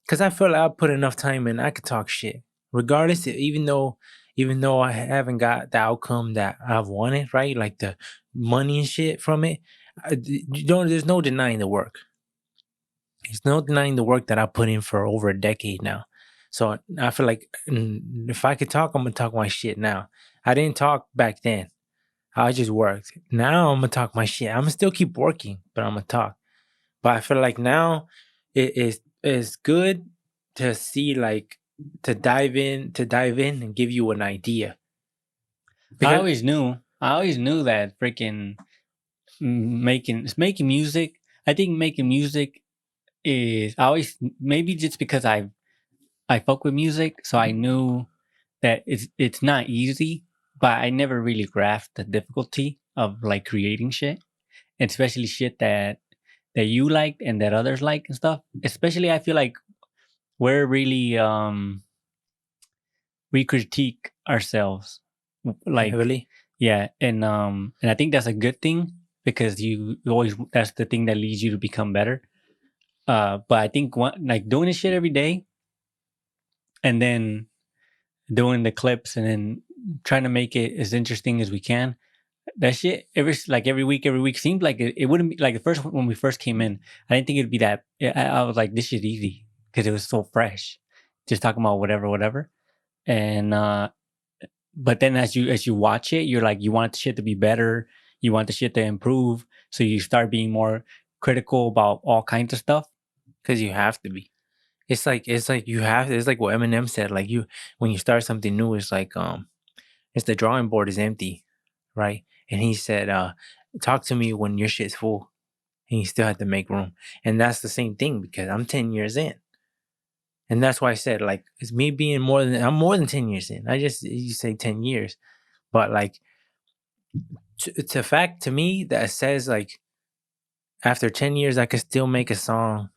Because I feel like I put enough time in, I could talk shit. Regardless, even though I haven't got the outcome that I've wanted, right? Like the money and shit from it. You don't there's no denying the work. There's no denying the work that I put in for over a decade now. So I feel like if I could talk, I'm gonna talk my shit now. I didn't talk back then. I just worked. Now I'm gonna talk my shit. I'm gonna still keep working, but I'm gonna talk. But I feel like now it is good to see like to dive in and give you an idea. I Because always knew. I always knew that freaking making music. I think making music is I always maybe just because I fuck with music, so I knew that it's not easy, but I never really grasped the difficulty of like creating shit, and especially shit that you liked and that others like and stuff. Especially, I feel like we're really we critique ourselves, like heavily, yeah, and I think that's a good thing because you always that's the thing that leads you to become better. But I think like doing this shit every day and then doing the clips and then trying to make it as interesting as we can. That shit every week seemed like it wouldn't be like the first when we first came in. I didn't think it'd be that. I was like, this shit easy because it was so fresh, just talking about whatever. And but then as you watch it, you're like, you want the shit to be better, you want the shit to improve, so you start being more critical about all kinds of stuff. because you have to be. It's like you have. It's like what Eminem said. Like you, when you start something new, it's the drawing board is empty, right? And he said, talk to me when your shit's full, and you still have to make room. And that's the same thing because I'm 10 years in. And that's why I said, like, it's me being I'm more than 10 years in. You say 10 years, but like, it's a fact to me that says, like, after 10 years, I could still make a song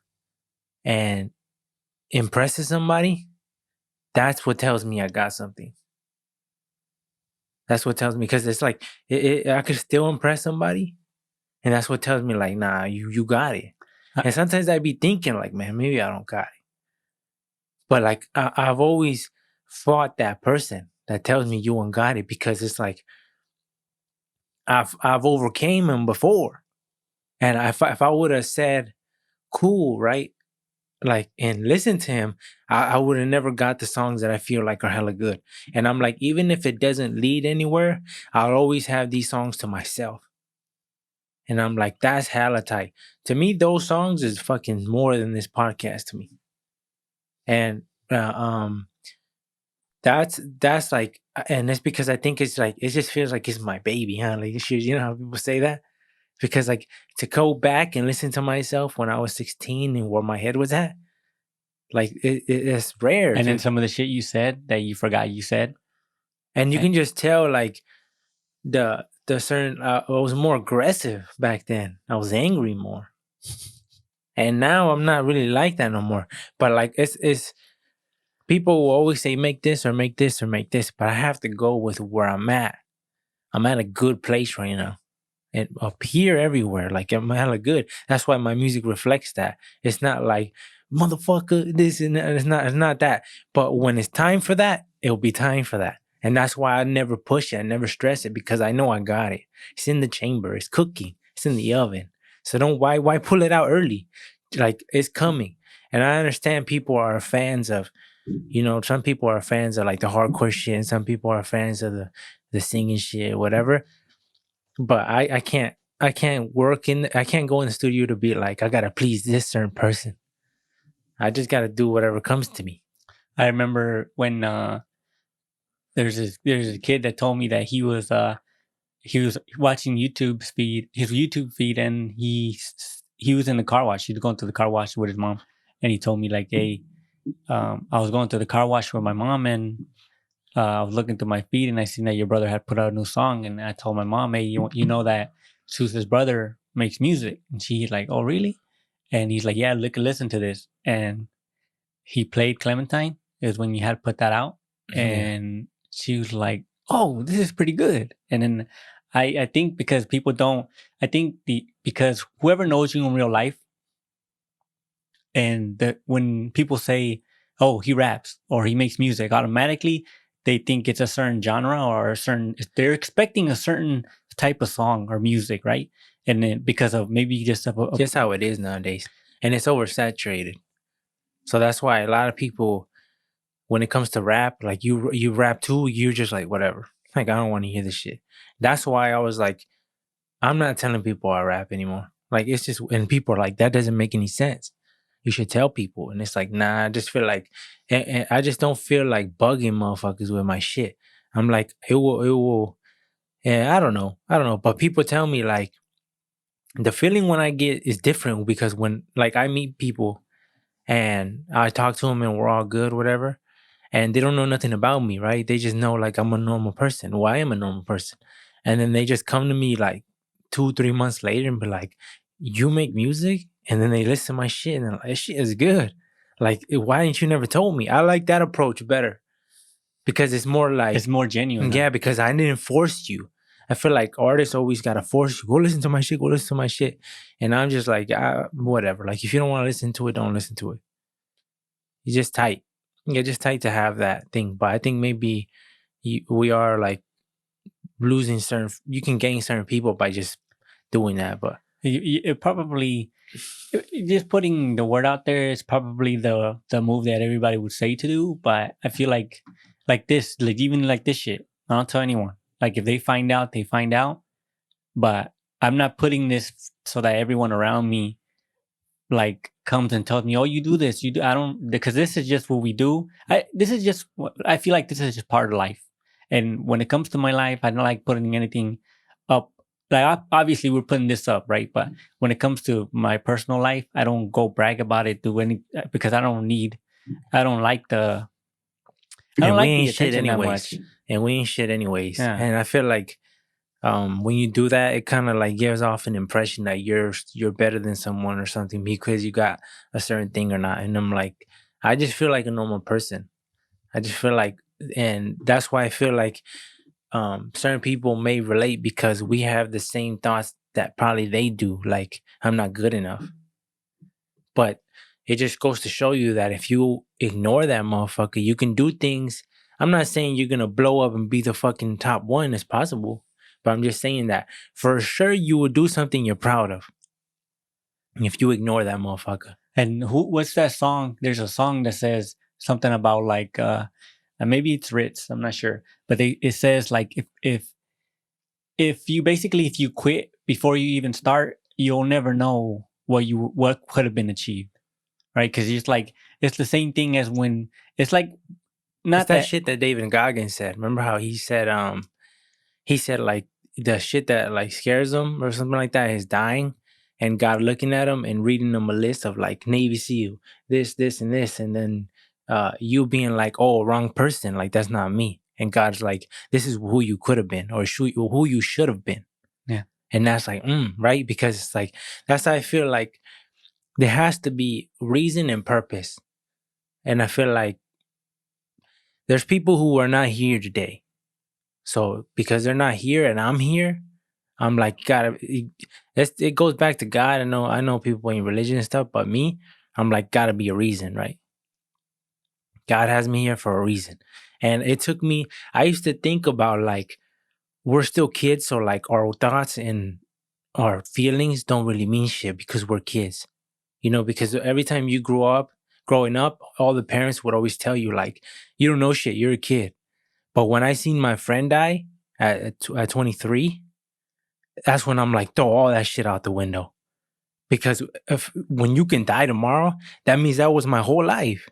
and impresses somebody. That's what tells me I got something. That's what tells me because it's like, I could still impress somebody. And that's what tells me, like, nah, you got it. Uh, And sometimes I be thinking, like, man, maybe I don't got it. But like, I've always fought that person that tells me you ain't got it because it's like, I've overcame him before, and if I would have said cool, right, like, and listened to him, I would have never got the songs that I feel like are hella good. And I'm like, even if it doesn't lead anywhere, I'll always have these songs to myself. And I'm like, that's hella tight. To me, those songs is fucking more than this podcast to me. And that's like, and it's because I think it's like it just feels like it's my baby, huh? Like, you know how people say that. Because like to go back and listen to myself when I was 16 and where my head was at, like it's rare. and then some of the shit you said that you forgot you said. And you Eh, can just tell like the certain I was more aggressive back then. I was angry more. And now I'm not really like that no more. But like it's people will always say make this or make this or make this, but I have to go with where I'm at. I'm at a good place right now. And up here everywhere. Like I'm hella good. That's why my music reflects that. It's not like motherfucker this and that. It's not that. But when it's time for that, it'll be time for that. And that's why I never push it. I never stress it because I know I got it. It's in the chamber. It's cooking. It's in the oven. So don't why pull it out early? Like it's coming. And I understand people are fans of, some people are fans of like the hardcore shit, and some people are fans of the singing shit, whatever. But I can't go in the studio to be like, I gotta please this certain person. I just gotta do whatever comes to me. I remember when there's a kid that told me that he was watching his YouTube feed, and he was in the car wash. He was going to the car wash with his mom, and he told me like, "Hey, I was going to the car wash with my mom, and I was looking through my feed, and I seen that your brother had put out a new song, and I told my mom, hey, you know that Susa's brother makes music, and she's like, oh really? And he's like, yeah, listen to this, and he played Clementine. Is when you had put that out, Yeah. and she was like, "Oh, this is pretty good." And then I think because people don't, I think the because whoever knows you in real life And when people say, "Oh, he raps or he makes music," automatically they think it's a certain genre or a certain. They're expecting a certain type of song or music, right? And then because of maybe just Just how it is nowadays, and it's oversaturated. So that's why a lot of people, when it comes to rap, like you rap too, you're just like whatever. Like I don't want to hear this shit. That's why I was like, I'm not telling people I rap anymore. Like it's just, and people are like, that doesn't make any sense. You should tell people, and it's like, nah. I just feel like, and I just don't feel like bugging motherfuckers with my shit. I'm like, it will, and I don't know. But people tell me like the feeling when I get is different because when like I meet people and I talk to them and we're all good, whatever, and they don't know nothing about me, right? They just know like I'm a normal person. Well, I am a normal person. And then they just come to me like 2, 3 months later and be like, "You make music?" And then they listen to my shit and they're like, "This shit is good. Like, why didn't you never told me?" I like that approach better because it's more it's like, more genuine. yeah, because I didn't force you. I feel like artists always gotta force you. Go listen to my shit. Go listen to my shit. And I'm just like, whatever. Like, if you don't want to listen to it, don't listen to it. You're just tight. You're just tight to have that thing. But I think maybe we are like losing certain. You can gain certain people by just doing that. But It probably just putting the word out there is probably the move that everybody would say to do. But I feel like this, like even like this shit, I don't tell anyone. Like if they find out, they find out. But I'm not putting this so that everyone around me like comes and tells me, "Oh, you do this, you do." I don't, because this is just what we do. This is just I feel like this is just part of life. And when it comes to my life, I don't like putting anything up. Like obviously we're putting this up, right? But when it comes to my personal life, I don't go brag about it, do any because I don't need. I don't like the. I don't and we like the ain't shit attention that anyways. much. And we ain't shit anyways. Yeah. And I feel like when you do that, it kind of like gives off an impression that you're better than someone or something because you got a certain thing or not. And I'm like, I just feel like a normal person. I just feel like, and that's why I feel like certain people may relate because we have the same thoughts that probably they do. Like, I'm not good enough. But it just goes to show you that if you ignore that motherfucker, you can do things. I'm not saying you're gonna blow up and be the fucking top one as possible, but I'm just saying that for sure you will do something you're proud of if you ignore that motherfucker. And what's that song? There's a song that says something about like and maybe it's Ritz, I'm not sure. But it says like if you basically if you quit before you even start, you'll never know what could have been achieved. Right? Because it's like it's the same thing as when it's like It's not that that shit that David Goggins said. Remember how he said like the shit that like scares him or something like that is dying, and God looking at him and reading him a list of like Navy SEAL, this, and this, and then you being like, oh, wrong person, like that's not me. And God's like, this is who you could have been or who you should have been. yeah. And that's like, right? Because it's like, that's how I feel like there has to be reason and purpose. And I feel like there's people who are not here today. So because they're not here and I'm here, I'm like, God, it goes back to God. I know people in religion and stuff, but me, I'm like, gotta be a reason, right? God has me here for a reason. And it took me, I used to think about like, we're still kids. So like our thoughts and our feelings don't really mean shit because we're kids, because every time you growing up, all the parents would always tell you like, you don't know shit, you're a kid. But when I seen my friend die at 23, that's when I'm like, throw all that shit out the window. Because when you can die tomorrow, that means that was my whole life.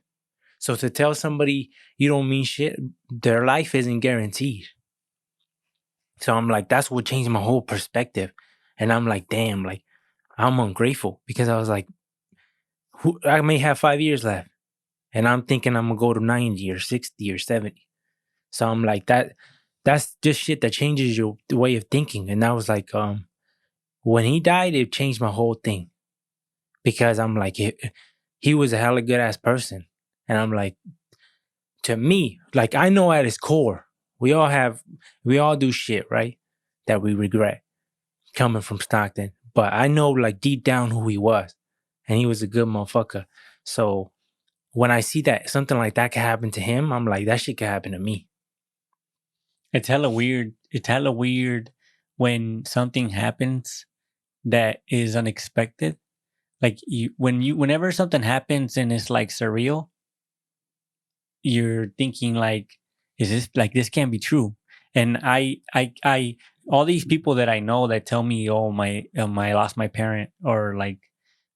So to tell somebody you don't mean shit, their life isn't guaranteed. So I'm like, that's what changed my whole perspective. And I'm like, damn, like I'm ungrateful because I was like, I may have 5 years left. And I'm thinking I'm gonna go to 90 or 60 or 70. So I'm like, that's just shit that changes your way of thinking. And I was like, when he died, it changed my whole thing. Because I'm like, he was a hella good ass person. And I'm like, to me, like I know at his core, we all do shit, right? That we regret coming from Stockton. But I know like deep down who he was. And he was a good motherfucker. So when I see that something like that can happen to him, I'm like, that shit can happen to me. It's hella weird. It's hella weird when something happens that is unexpected. Like whenever something happens and it's like surreal, you're thinking like, is this like this can't be true? And I all these people that I know that tell me, oh my I lost my parent, or like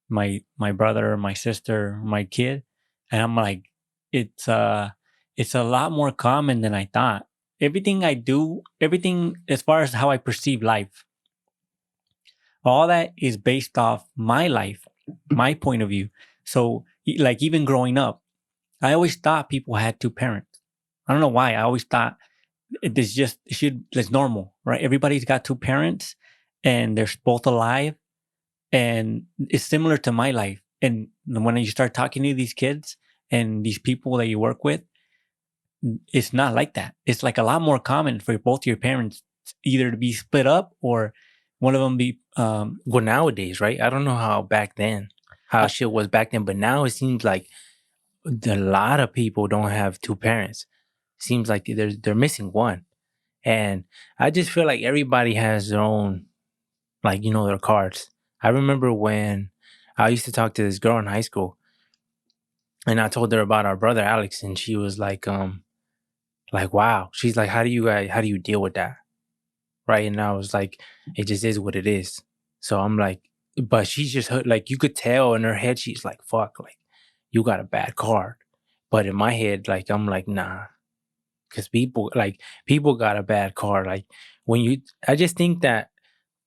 my brother, my sister, my kid, and I'm like, it's uh it's a lot more common than I thought. Everything I do, everything as far as how I perceive life, all that is based off my life, my point of view. So like even growing up, I always thought people had two parents. I don't know why. I always thought it's normal, right? Everybody's got two parents and they're both alive, and it's similar to my life. And when you start talking to these kids and these people that you work with, it's not like that. It's like a lot more common for both your parents either to be split up or one of them be Well, nowadays, right? I don't know how back then, how I- shit was back then, but now it seems like a lot of people don't have two parents. Seems like they're missing one, and I just feel like everybody has their own, like, their cards. I remember when I used to talk to this girl in high school, and I told her about our brother Alex, and she was like, wow. She's like, how do you deal with that, right? And I was like, it just is what it is. So I'm like, but she's just like, you could tell in her head, she's like, fuck, like, you got a bad card. But in my head, like, I'm like, nah, because people got a bad card. Like, I just think that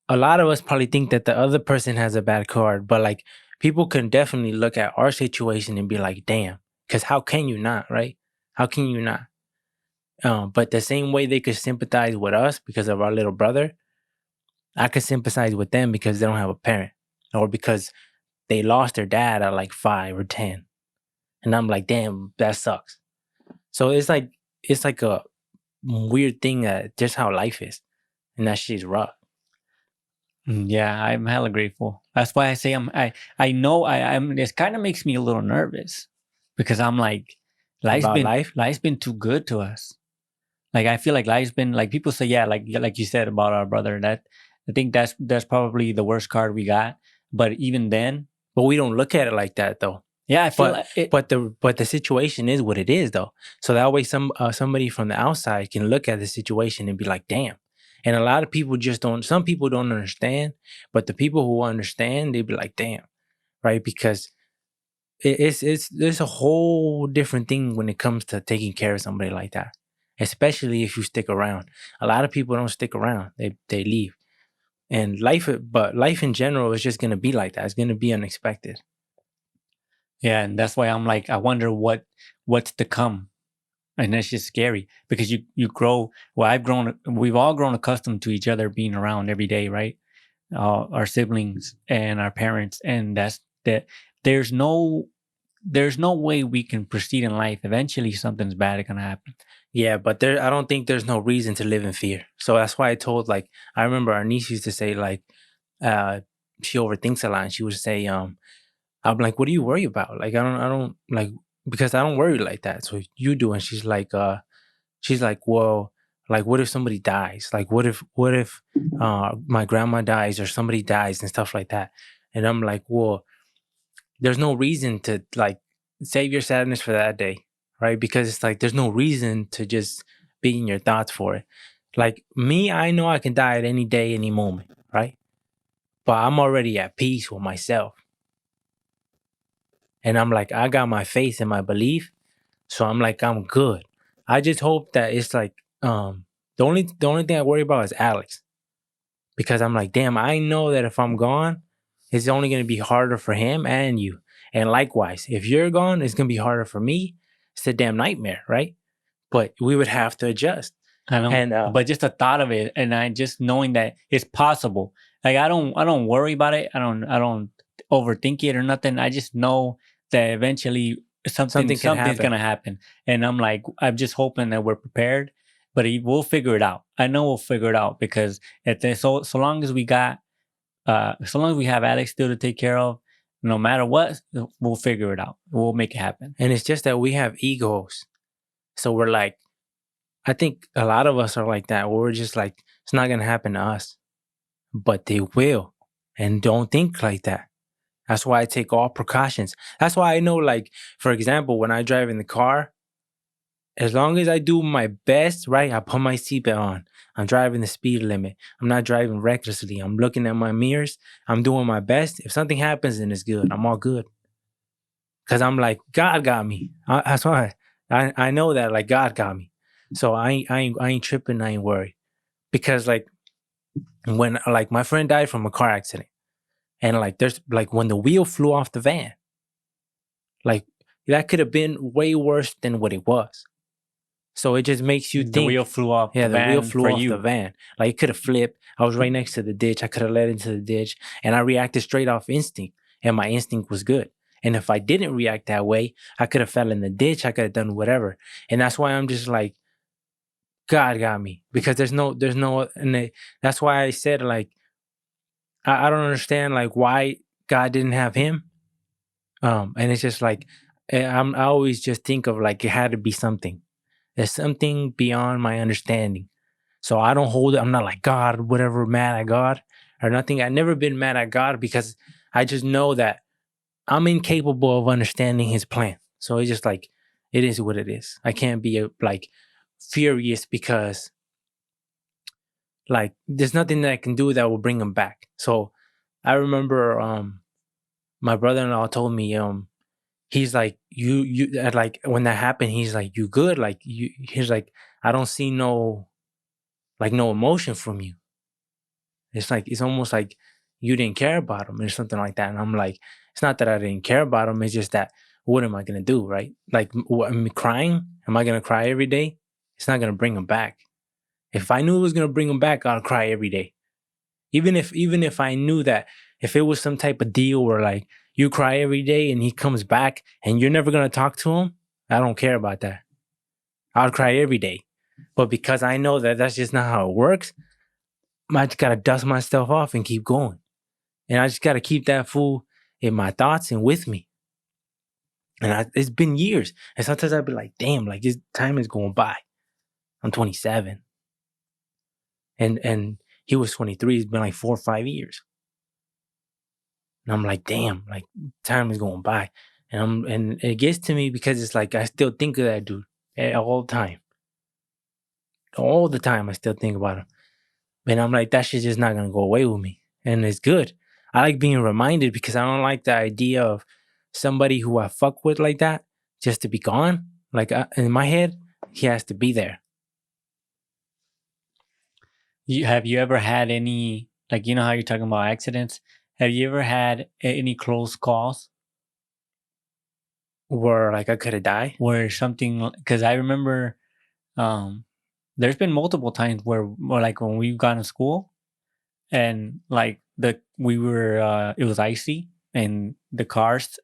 a lot of us probably think that the other person has a bad card, but like, people can definitely look at our situation and be like, damn, because how can you not, right? How can you not? But the same way they could sympathize with us because of our little brother, I could sympathize with them because they don't have a parent, or because they lost their dad at like 5 or 10, and I'm like, damn, that sucks. So it's like a weird thing that just how life is, and that shit's rough. yeah, I'm hella grateful. That's why I say I know I'm this kind of makes me a little nervous because I'm like About life. life's been too good to us. Like I feel like life's been like people say, yeah, like you said about our brother. That I think that's probably the worst card we got. But even then, But we don't look at it like that though. yeah, I feel But like it. but the situation is what it is though. So that way somebody from the outside can look at the situation and be like, damn. And a lot of people just don't. Some people don't understand, but the people who understand, they be like, damn, right? Because it's there's a whole different thing when it comes to taking care of somebody like that, especially if you stick around. A lot of people don't stick around; they leave. And but life in general is just gonna be like that. It's gonna be unexpected. Yeah, and that's why I'm like, I wonder what's to come. And that's just scary because you grow. Well, we've all grown accustomed to each other being around every day, right? Our siblings and our parents, and that. There's no there's no way we can proceed in life. Eventually, something's bad gonna happen. Yeah, but I don't think there's no reason to live in fear. So that's why I told, like, I remember our niece used to say, like, uh, she overthinks a lot, and she would say, I'm like, what do you worry about? Like, I don't like, because I don't worry like that. So you do, and she's like, well, like, what if somebody dies? Like, what if my grandma dies or somebody dies and stuff like that? And I'm like, well, there's no reason to like save your sadness for that day, right? Because it's like there's no reason to just be in your thoughts for it. Like me, I know I can die at any day, any moment, right? But I'm already at peace with myself. And I'm like, I got my faith and my belief. So I'm like, I'm good. I just hope that it's like the only thing I worry about is Alex. Because I'm like, damn, I know that if I'm gone, it's only gonna be harder for him and you. And likewise, if you're gone, it's gonna be harder for me. It's a damn nightmare, right? But we would have to adjust. I know, And but just the thought of it, and I just knowing that it's possible. Like I don't worry about it. I don't overthink it or nothing. I just know that eventually something can something's happen. gonna happen, and I'm like I'm just hoping that we're prepared. But we'll figure it out. I know we'll figure it out because so long as we got so long as we have Alex still to take care of, No matter what, we'll figure it out. We'll make it happen. And it's just that we have egos. So we're like, I think a lot of us are like that. Where we're just like, it's not gonna happen to us, but they will. And don't think like that. That's why I take all precautions. That's why I know, like, for example, when I drive in the car, as long as I do my best, right? I put my seatbelt on. I'm driving the speed limit. I'm not driving recklessly. I'm looking at my mirrors. I'm doing my best. If something happens, then it's good. I'm all good. Cause I'm like, God got me. That's why I know that, like, God got me. So I ain't tripping. I ain't worried. Because like when like my friend died from a car accident, and like there's like when the wheel flew off the van, like that could have been way worse than what it was. So it just makes you think. The wheel flew off Yeah, the the wheel van flew for off you. the van. Like it could have flipped. I was right next to the ditch. I could have led into the ditch, and I reacted straight off instinct, and my instinct was good. And if I didn't react that way, I could have fell in the ditch. I could have done whatever. And that's why I'm just like, God got me, because that's why I said, like, I don't understand, like, why God didn't have him. And it's just like, I always just think of like it had to be something. There's something beyond my understanding. So I don't hold it. I'm not like God, whatever, mad at God or nothing. I've never been mad at God because I just know that I'm incapable of understanding his plan. So it's just like, it is what it is. I can't be like furious because like there's nothing that I can do that will bring him back. So I remember my brother-in-law told me he's like, you like when that happened, he's like, you good? Like he's like, I don't see no emotion from you. It's like, it's almost like you didn't care about him or something like that. And I'm like, it's not that I didn't care about him. It's just that, what am I going to do? Right. Like, am I crying? Am I going to cry every day? It's not going to bring him back. If I knew it was going to bring him back, I'd cry every day. Even if I knew that if it was some type of deal where like you cry every day and he comes back and you're never going to talk to him, I don't care about that. I'd cry every day. But because I know that that's just not how it works, I just gotta dust myself off and keep going. And I just gotta keep that fool in my thoughts and with me. And it's been years. And sometimes I'd be like, damn, like this time is going by. I'm 27. And he was 23. It's been like 4 or 5 years. And I'm like, damn, like time is going by. And it gets to me because it's like I still think of that dude all the time. All the time I still think about him. And I'm like, that shit's just not gonna go away with me. And it's good. I like being reminded because I don't like the idea of somebody who I fuck with like that just to be gone. Like in my head, he has to be there. Have you ever had any, like, you know how you're talking about accidents? Have you ever had any close calls Where like I could have died. where something, because I remember there's been multiple times where like when we've gone to school and like we were it was icy and the cars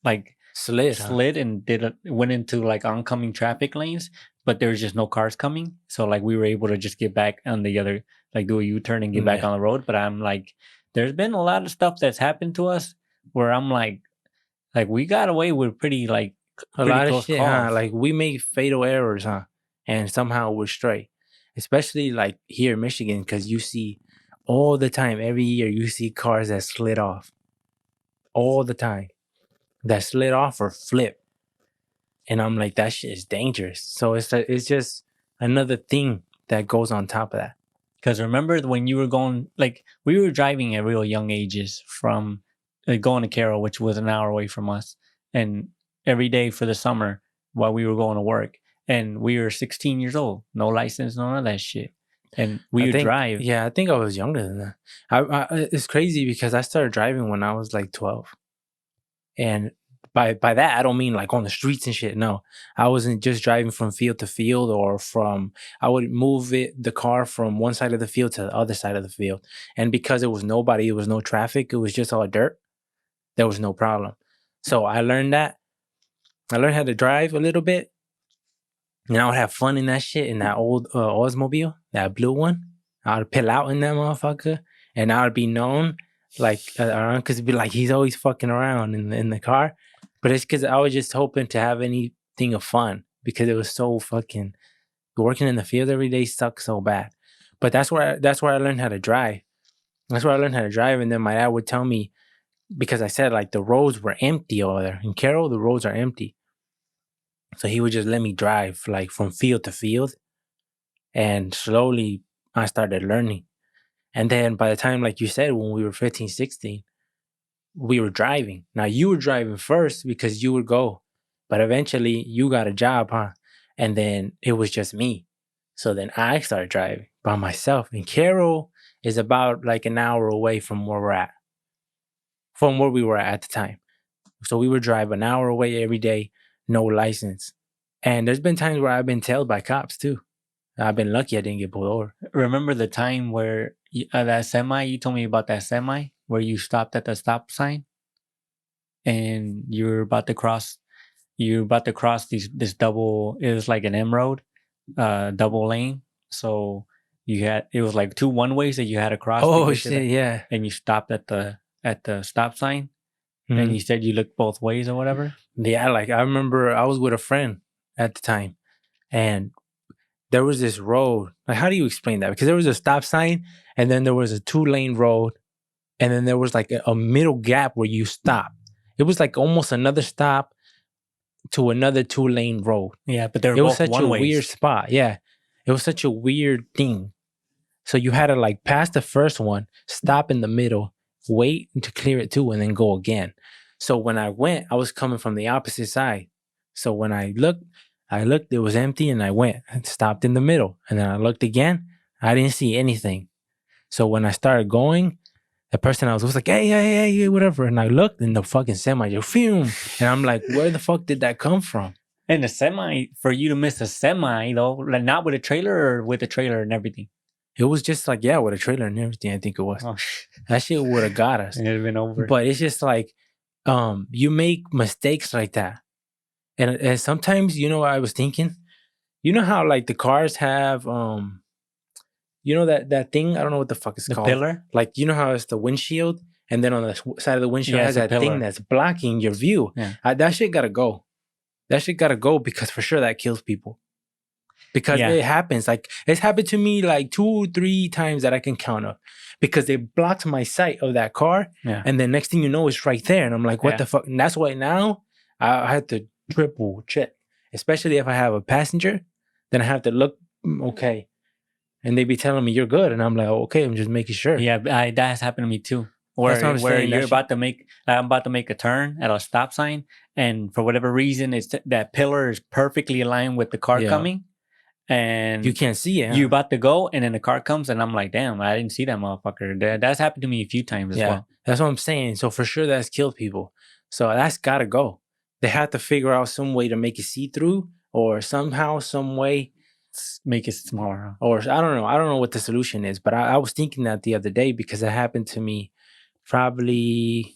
like slid and went into like oncoming traffic lanes, but there was just no cars coming. So like we were able to just get back on the other, like do a U-turn and get back on the road. But I'm like, there's been a lot of stuff that's happened to us where I'm like we got away with pretty A lot of close shit, calls. huh? Like we make fatal errors, huh? And somehow we're straight. Especially like here in Michigan, because you see all the time, every year, you see cars that slid off. All the time. That slid off or flip. And I'm like, that shit is dangerous. So it's just another thing that goes on top of that. Because remember when you were going, like we were driving at real young ages from going to Carroll, which was an hour away from us, and every day for the summer while we were going to work. And we were 16 years old, no license, none of that shit. And we would drive. Yeah, I think I was younger than that. It's crazy because I started driving when I was like 12. And by that, I don't mean like on the streets and shit. No, I wasn't just driving from field to field I would move the car from one side of the field to the other side of the field. And because it was nobody, it was no traffic, it was just all dirt, there was no problem. So I learned that. I learned how to drive a little bit. And I would have fun in that shit, in that old Oldsmobile, that blue one. I would pill out in that motherfucker. And I would be known like around because it'd be like he's always fucking around in the car, but it's because I was just hoping to have anything of fun because it was so fucking working in the field every day sucks so bad. But that's where I learned how to drive. That's where I learned how to drive, and then my dad would tell me because I said like the roads were empty over there in Carroll, the roads are empty, so he would just let me drive like from field to field, and slowly I started learning. And then by the time, like you said, when we were 15, 16, we were driving. Now you were driving first because you would go, but eventually you got a job, huh? And then it was just me. So then I started driving by myself. And Carroll is about like an hour away from where we're at, from where we were at the time. So we would drive an hour away every day, no license. And there's been times where I've been tailed by cops too. I've been lucky I didn't get pulled over. Remember the time where that semi? You told me about that semi where you stopped at the stop sign, and you were about to cross. You were about to cross this double. It was like an M road, double lane. So it was like two one ways that you had to cross. Oh shit, yeah. And you stopped at the stop sign, and you said you looked both ways or whatever. Yeah, like I remember I was with a friend at the time, and there was this road. Like, how do you explain that? Because there was a stop sign, and then there was a 2-lane road, and then there was like a middle gap where you stop. It was like almost another stop to another 2-lane road. Yeah, but it was such a weird spot. Yeah, it was such a weird thing. So you had to like pass the first one, stop in the middle, wait to clear it too, and then go again. So when I went, I was coming from the opposite side. So when I looked, it was empty, and I went and stopped in the middle. And then I looked again, I didn't see anything. So when I started going, the person I was like, hey, whatever. And I looked, and the fucking semi just fume. And I'm like, where the fuck did that come from? And the semi, for you to miss a semi though, like not with a trailer or with a trailer and everything? It was just like, yeah, with a trailer and everything, I think it was. Oh, that shit would have got us. It would have been over. But it's just like, you make mistakes like that. And sometimes, you know what I was thinking? You know how like the cars have, you know that thing? I don't know what the fuck it's called. The pillar? Like, you know how it's the windshield? And then on the side of the windshield has that thing that's blocking your view. Yeah. That shit gotta go. That shit gotta go because for sure that kills people. Because it happens. Like, it's happened to me like 2-3 times that I can count up. Because they blocked my sight of that car. Yeah. And then next thing you know, it's right there. And I'm like, what the fuck? And that's why now I had to triple check. Especially if I have a passenger, then I have to look, okay. And they be telling me you're good. And I'm like, oh, okay, I'm just making sure. Yeah, that has happened to me too. Where I'm about to make a turn at a stop sign, and for whatever reason, it's that pillar is perfectly aligned with the car coming, and you can't see it. Huh? You're about to go, and then the car comes, and I'm like, damn, I didn't see that motherfucker. That's happened to me a few times as well. That's what I'm saying. So for sure, that's killed people. So that's gotta go. They have to figure out some way to make it see through, or somehow, some way. Make it smaller. Or I don't know what the solution is, but I was thinking that the other day because it happened to me probably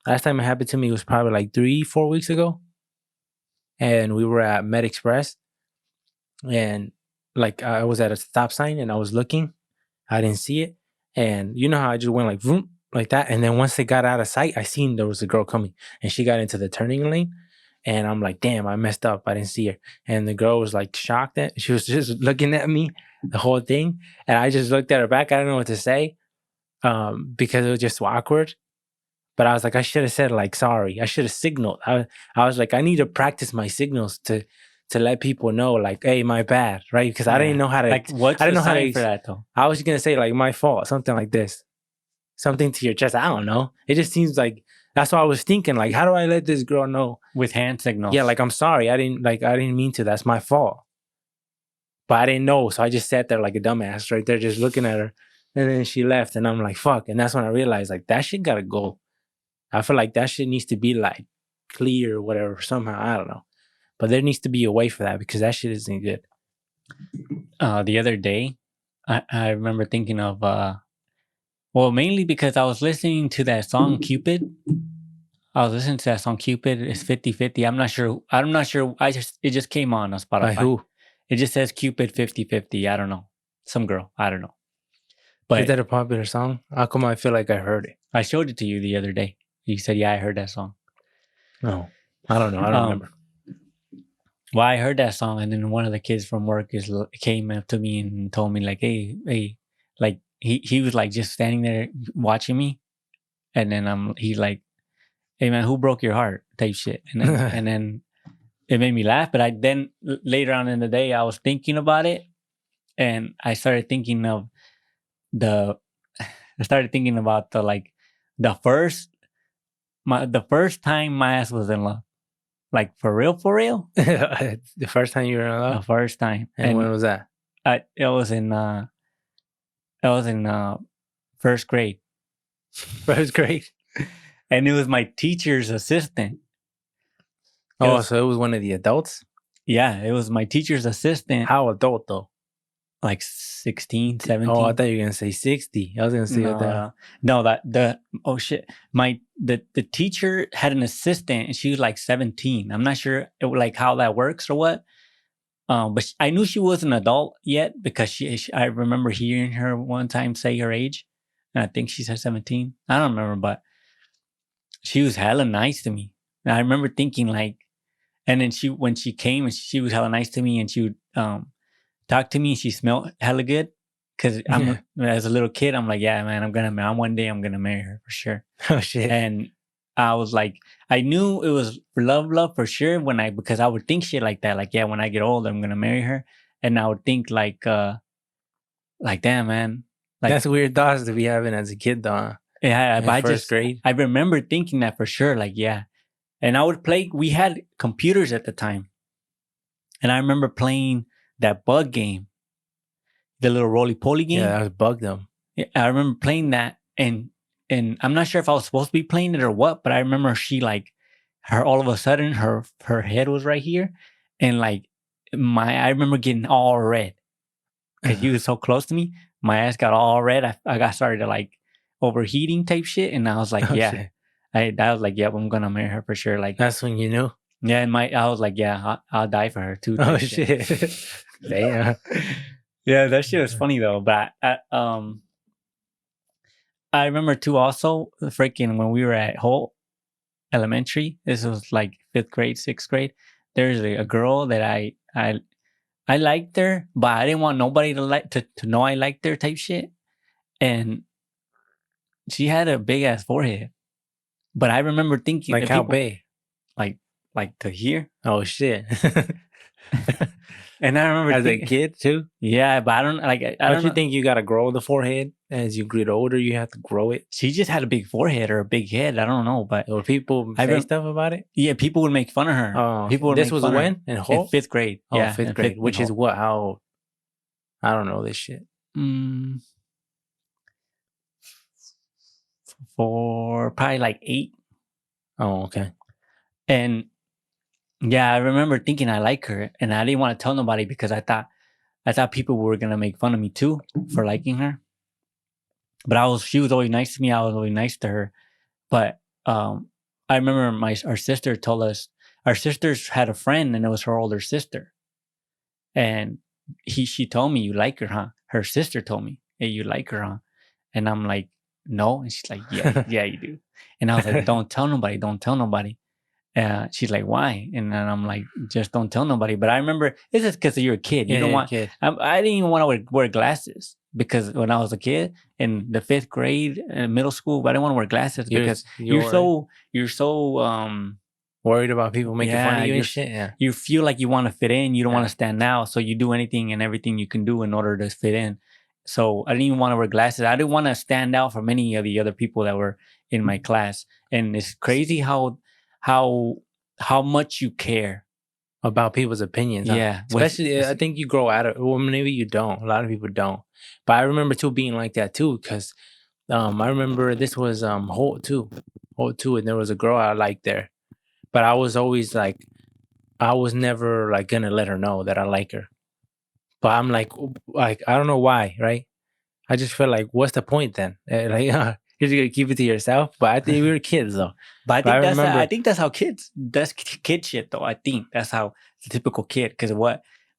last time it happened to me was probably like 3-4 weeks ago. And we were at Med Express, and like I was at a stop sign and I was looking, I didn't see it. And you know how I just went like vroom, like that. And then once they got out of sight, I seen there was a girl coming and she got into the turning lane. And I'm like, damn, I messed up. I didn't see her. And the girl was like shocked at, she was just looking at me the whole thing. And I just looked at her back. I don't know what to say because it was just so awkward. But I was like, I should have said like, sorry. I should have signaled. I was like, I need to practice my signals to let people know like, hey, my bad, right? Because I didn't know how to. Like, what's I didn't know how to for that though? I was going to say like, my fault, something like this. Something to your chest. I don't know. It just seems like, that's what I was thinking. Like, how do I let this girl know? With hand signals. Yeah, like, I'm sorry. I didn't mean to. That's my fault. But I didn't know. So I just sat there like a dumbass right there, just looking at her. And then she left. And I'm like, fuck. And that's when I realized, like, that shit gotta go. I feel like that shit needs to be, like, clear or whatever, somehow. I don't know. But there needs to be a way for that because that shit isn't good. The other day, I remember thinking of... well, mainly because I was listening to that song Cupid. I was listening to that song Cupid. It's 50-50. I'm not sure. It just came on Spotify. By who? It just says Cupid 50-50. I don't know. Some girl. I don't know. But that a popular song? How come I feel like I heard it? I showed it to you the other day. You said, "Yeah, I heard that song." No, I don't know. I don't remember. Well, I heard that song, and then one of the kids from work came up to me and told me like, "Hey," like he was like just standing there watching me, and then he's like, "Hey man, who broke your heart?" type shit, and then and then it made me laugh. But later on in the day, I was thinking about it, and I started thinking of the the first time my ass was in love. Like for real, The first time you were in the love? first time. And when was that? It was in first grade, First grade. and it was my teacher's assistant. Oh, so it was one of the adults? Yeah, it was my teacher's assistant. How adult though? Like 16, 17. Oh, I thought you were gonna say 60. I was gonna say Oh shit. The teacher had an assistant and she was like 17. I'm not sure like how that works or what. But I knew she wasn't an adult yet because I remember hearing her one time say her age, and I think she said 17. I don't remember, but she was hella nice to me. And I remember thinking like, and then when she came and she was hella nice to me, and she would talk to me, and she smelled hella good. Because as a little kid, I'm like, yeah, man, one day I'm gonna marry her for sure. Oh shit. And I was like, I knew it was love for sure because I would think shit like that. Like, yeah, when I get old, I'm gonna marry her. And I would think like damn, man. Like, that's weird thoughts to be having as a kid though. Yeah, but first grade. I remember thinking that for sure. Like, yeah. And I would play, we had computers at the time. And I remember playing that bug game, the little roly-poly game. Yeah, I was bugged them. Yeah, I remember playing that, and I'm not sure if I was supposed to be playing it or what, but I remember all of a sudden her head was right here, and like I remember getting all red because he was so close to me. My ass got all red. I got started to like overheating type shit, and I was like, yeah, I was like, yeah, I'm gonna marry her for sure. Like that's when you knew. Yeah, and I was like, yeah, I'll die for her too. Oh shit! Damn. Yeah, that shit was funny though. But I remember too. Also, freaking when we were at Holt Elementary, this was like 5th grade, 6th grade. There's a girl that I liked her, but I didn't want nobody to know I liked her type shit. And she had a big ass forehead. But I remember thinking, like how big? Like to here. Oh shit! And I remember as a kid too. Yeah, but I don't like. Don't you think you gotta grow the forehead as you get older? You have to grow it. She just had a big forehead or a big head. I don't know, but or people say stuff about it. Yeah, people would make fun of her. Oh, people would. This was when in 5th grade. Oh, yeah, 5th grade, which is what? How old? I don't know this shit. For probably like 8. Oh, okay. And yeah, I remember thinking I like her, and I didn't want to tell nobody because I thought people were gonna make fun of me too for liking her. But she was always nice to me. I was always nice to her. But I remember our sister told us, our sisters had a friend, and it was her older sister. And she told me, "You like her, huh?" Her sister told me, "Hey, you like her, huh?" And I'm like, "No." And she's like, "Yeah, yeah, you do." And I was like, "Don't tell nobody. Don't tell nobody." She's like, "Why?" And then I'm like, "Just don't tell nobody." But I remember it's just because you're a kid. You don't want. I didn't even want to wear glasses because when I was a kid in the 5th grade in middle school, I didn't want to wear glasses because you're so worried about people making fun of you and shit. Yeah, you feel like you want to fit in. You don't want to stand out, so you do anything and everything you can do in order to fit in. So I didn't even want to wear glasses. I didn't want to stand out from any of the other people that were in my class. And it's crazy how much you care about people's opinions. Yeah. Huh? Especially, I think you grow out of it. Well, maybe you don't. A lot of people don't. But I remember too being like that too, because I remember this was Holt 2, and there was a girl I liked there. But I was always like, I was never like gonna let her know that I like her. But I'm like I don't know why, right? I just felt like, what's the point then? Like, you're just gonna keep it to yourself. But I think we were kids though. But I think that's how kids. That's kid shit though. I think that's how the typical kid. Because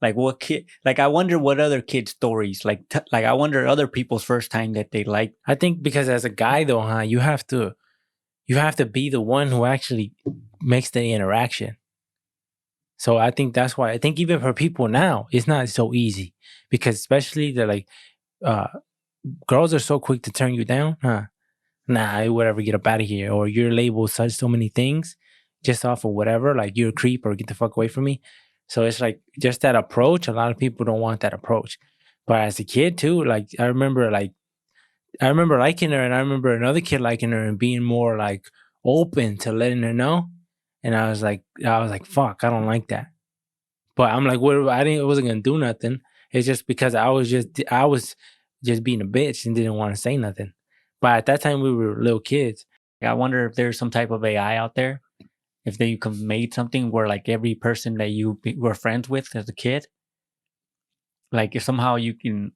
Like what kid? Like I wonder what other kids' stories. Like like I wonder other people's first time that they like. I think because as a guy though, huh, you have to be the one who actually makes the interaction. So I think that's why I think even for people now, it's not so easy because especially they're like uh girls are so quick to turn you down, huh? Nah, whatever, get up out of here. Or you're labeled such so many things just off of whatever, like you're a creep or get the fuck away from me. So it's like just that approach. A lot of people don't want that approach. But as a kid too, like I remember liking her and I remember another kid liking her and being more like open to letting her know. And I was like, fuck, I don't like that. But I'm like, what? I wasn't gonna do nothing. It's just because I was just being a bitch and didn't want to say nothing. But at that time, we were little kids. I wonder if there's some type of AI out there. If they made something where like every person that you were friends with as a kid, like if somehow you can,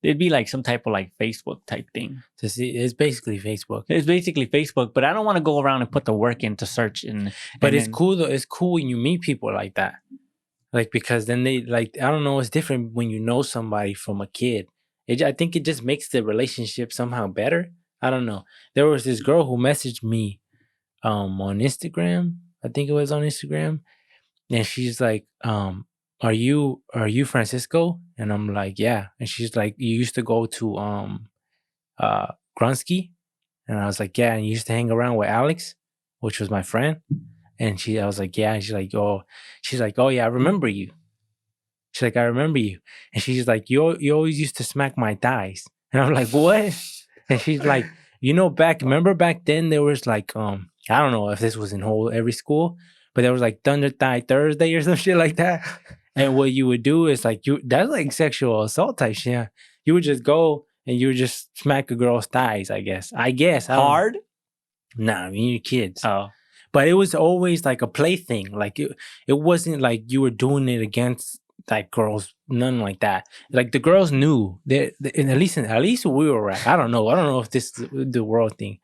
it'd be like some type of like Facebook type thing. To see, it's basically Facebook. It's basically Facebook, but I don't want to go around and put the work in to search and. But it's cool though. It's cool when you meet people like that. Like because then they like I don't know. It's different when you know somebody from a kid. I think it just makes the relationship somehow better. I don't know. There was this girl who messaged me on Instagram. I think it was on Instagram. And she's like, are you Francisco? And I'm like, yeah. And she's like, you used to go to Grunsky? And I was like, yeah, and you used to hang around with Alex, which was my friend. And I was like, yeah. And she's like, oh yeah, I remember you. She's like, I remember you. And she's like, you always used to smack my thighs. And I'm like, what? And she's like, remember back then there was like, I don't know if this was in every school, but there was like Thunder Thigh Thursday or some shit like that. And what you would do is like, that's like sexual assault type shit. Yeah. You would just go and you would just smack a girl's thighs, I guess. Hard? Nah, I mean, you're kids. Oh. But it was always like a plaything. Like it wasn't like you were doing it against like girls, none like that. Like the girls knew that, and at least we were right. I don't know if this is the world thing.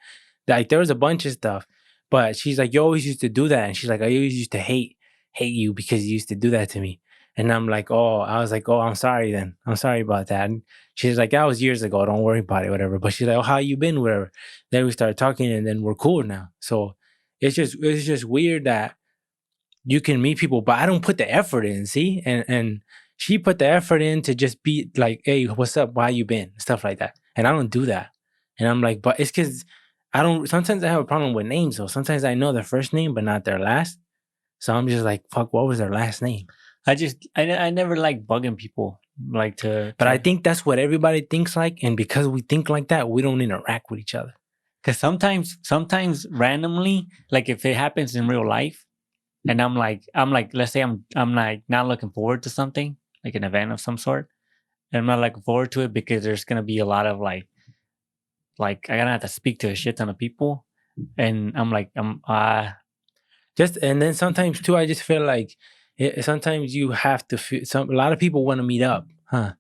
Like there was a bunch of stuff, but she's like, you always used to do that, and she's like, I always used to hate you because you used to do that to me. And I'm like, I was like, I'm sorry then. I'm sorry about that. And she's like, that was years ago. Don't worry about it, whatever. But she's like, how you been, whatever. Then we started talking, and then we're cool now. So it's just weird that you can meet people, but I don't put the effort in, see? And she put the effort in to just be like, hey, what's up? Why you been? Stuff like that. And I don't do that. And I'm like, but it's because sometimes I have a problem with names though. Sometimes I know their first name, but not their last. So I'm just like, fuck, what was their last name? I never like bugging people like to. But I think that's what everybody thinks like. And because we think like that, we don't interact with each other. Because sometimes randomly, like if it happens in real life, and I'm like, let's say I'm like not looking forward to something, like an event of some sort, and I'm not looking forward to it because there's gonna be a lot of like I gotta have to speak to a shit ton of people, and I'm like, and then sometimes too, I just feel like sometimes you have to feel a lot of people want to meet up, huh?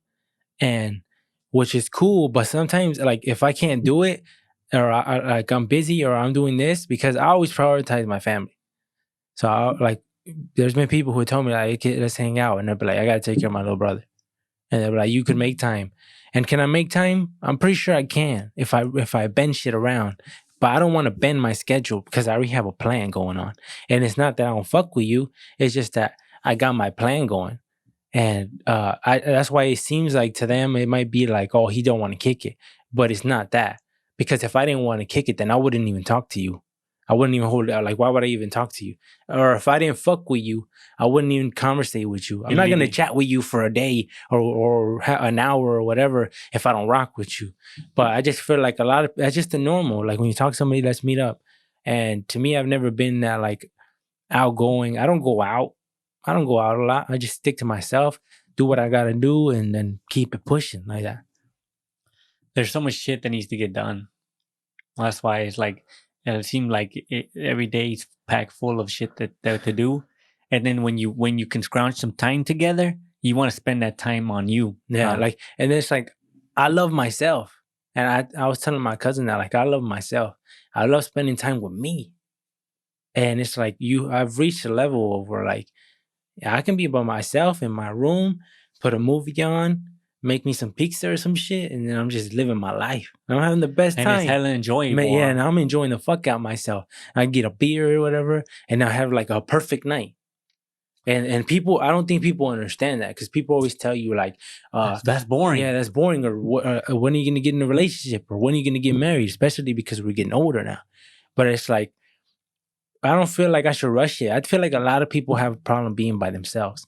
And which is cool, but sometimes like if I can't do it, or like I'm busy or I'm doing this, because I always prioritize my family. So there's been people who tell me like, okay, let's hang out, and they'll be like, I gotta take care of my little brother, and they'll be like, you could make time, and can I make time? I'm pretty sure I can if I bend shit around, but I don't want to bend my schedule because I already have a plan going on, and it's not that I don't fuck with you, it's just that I got my plan going, and that's why it seems like to them it might be like, oh, he don't want to kick it, but it's not that, because if I didn't want to kick it, then I wouldn't even talk to you. I wouldn't even hold it out. Like, why would I even talk to you? Or if I didn't fuck with you, I wouldn't even conversate with you. I'm not going to chat with you for a day or an hour or whatever if I don't rock with you. But I just feel like that's just the normal. Like when you talk to somebody, let's meet up. And to me, I've never been that like outgoing. I don't go out a lot. I just stick to myself, do what I got to do, and then keep it pushing like that. There's so much shit that needs to get done. That's why it's like, it seemed like every day is packed full of shit that to do, and then when you can scrounge some time together, you want to spend that time on you. Yeah, and it's like I love myself, and I was telling my cousin that like I love myself. I love spending time with me, and it's like I've reached a level where like I can be by myself in my room, put a movie on, make me some pizza or some shit, and then I'm just living my life. I'm having the best And it's time. hella enjoyable. Man, yeah, and I'm enjoying the fuck out myself. I get a beer or whatever, and I have like a perfect night. And people, I don't think people understand that, because people always tell you like, that's boring. yeah, that's boring, or when are you gonna get in a relationship, or when are you gonna get married? Especially because we're getting older now. But it's like, I don't feel like I should rush it. I feel like a lot of people have a problem being by themselves,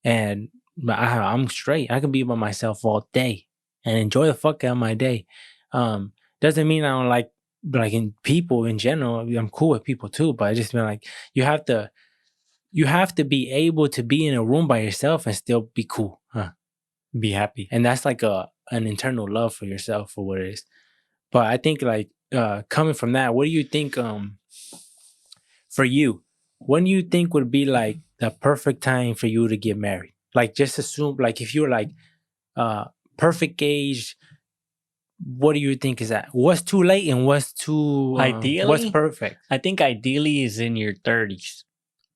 and I'm straight. I can be by myself all day and enjoy the fuck out of my day. Doesn't mean I don't like in people in general. I'm cool with people too, but I just feel like you have to be able to be in a room by yourself and still be cool, huh? Be happy. And that's like an internal love for yourself, for what it is. But I think like coming from that, what do you think for you, when do you think would be like the perfect time for you to get married? Like, just assume, like, if you're like perfect age, what do you think is that? What's too late and what's too Ideally, what's perfect? I think ideally is in your 30s.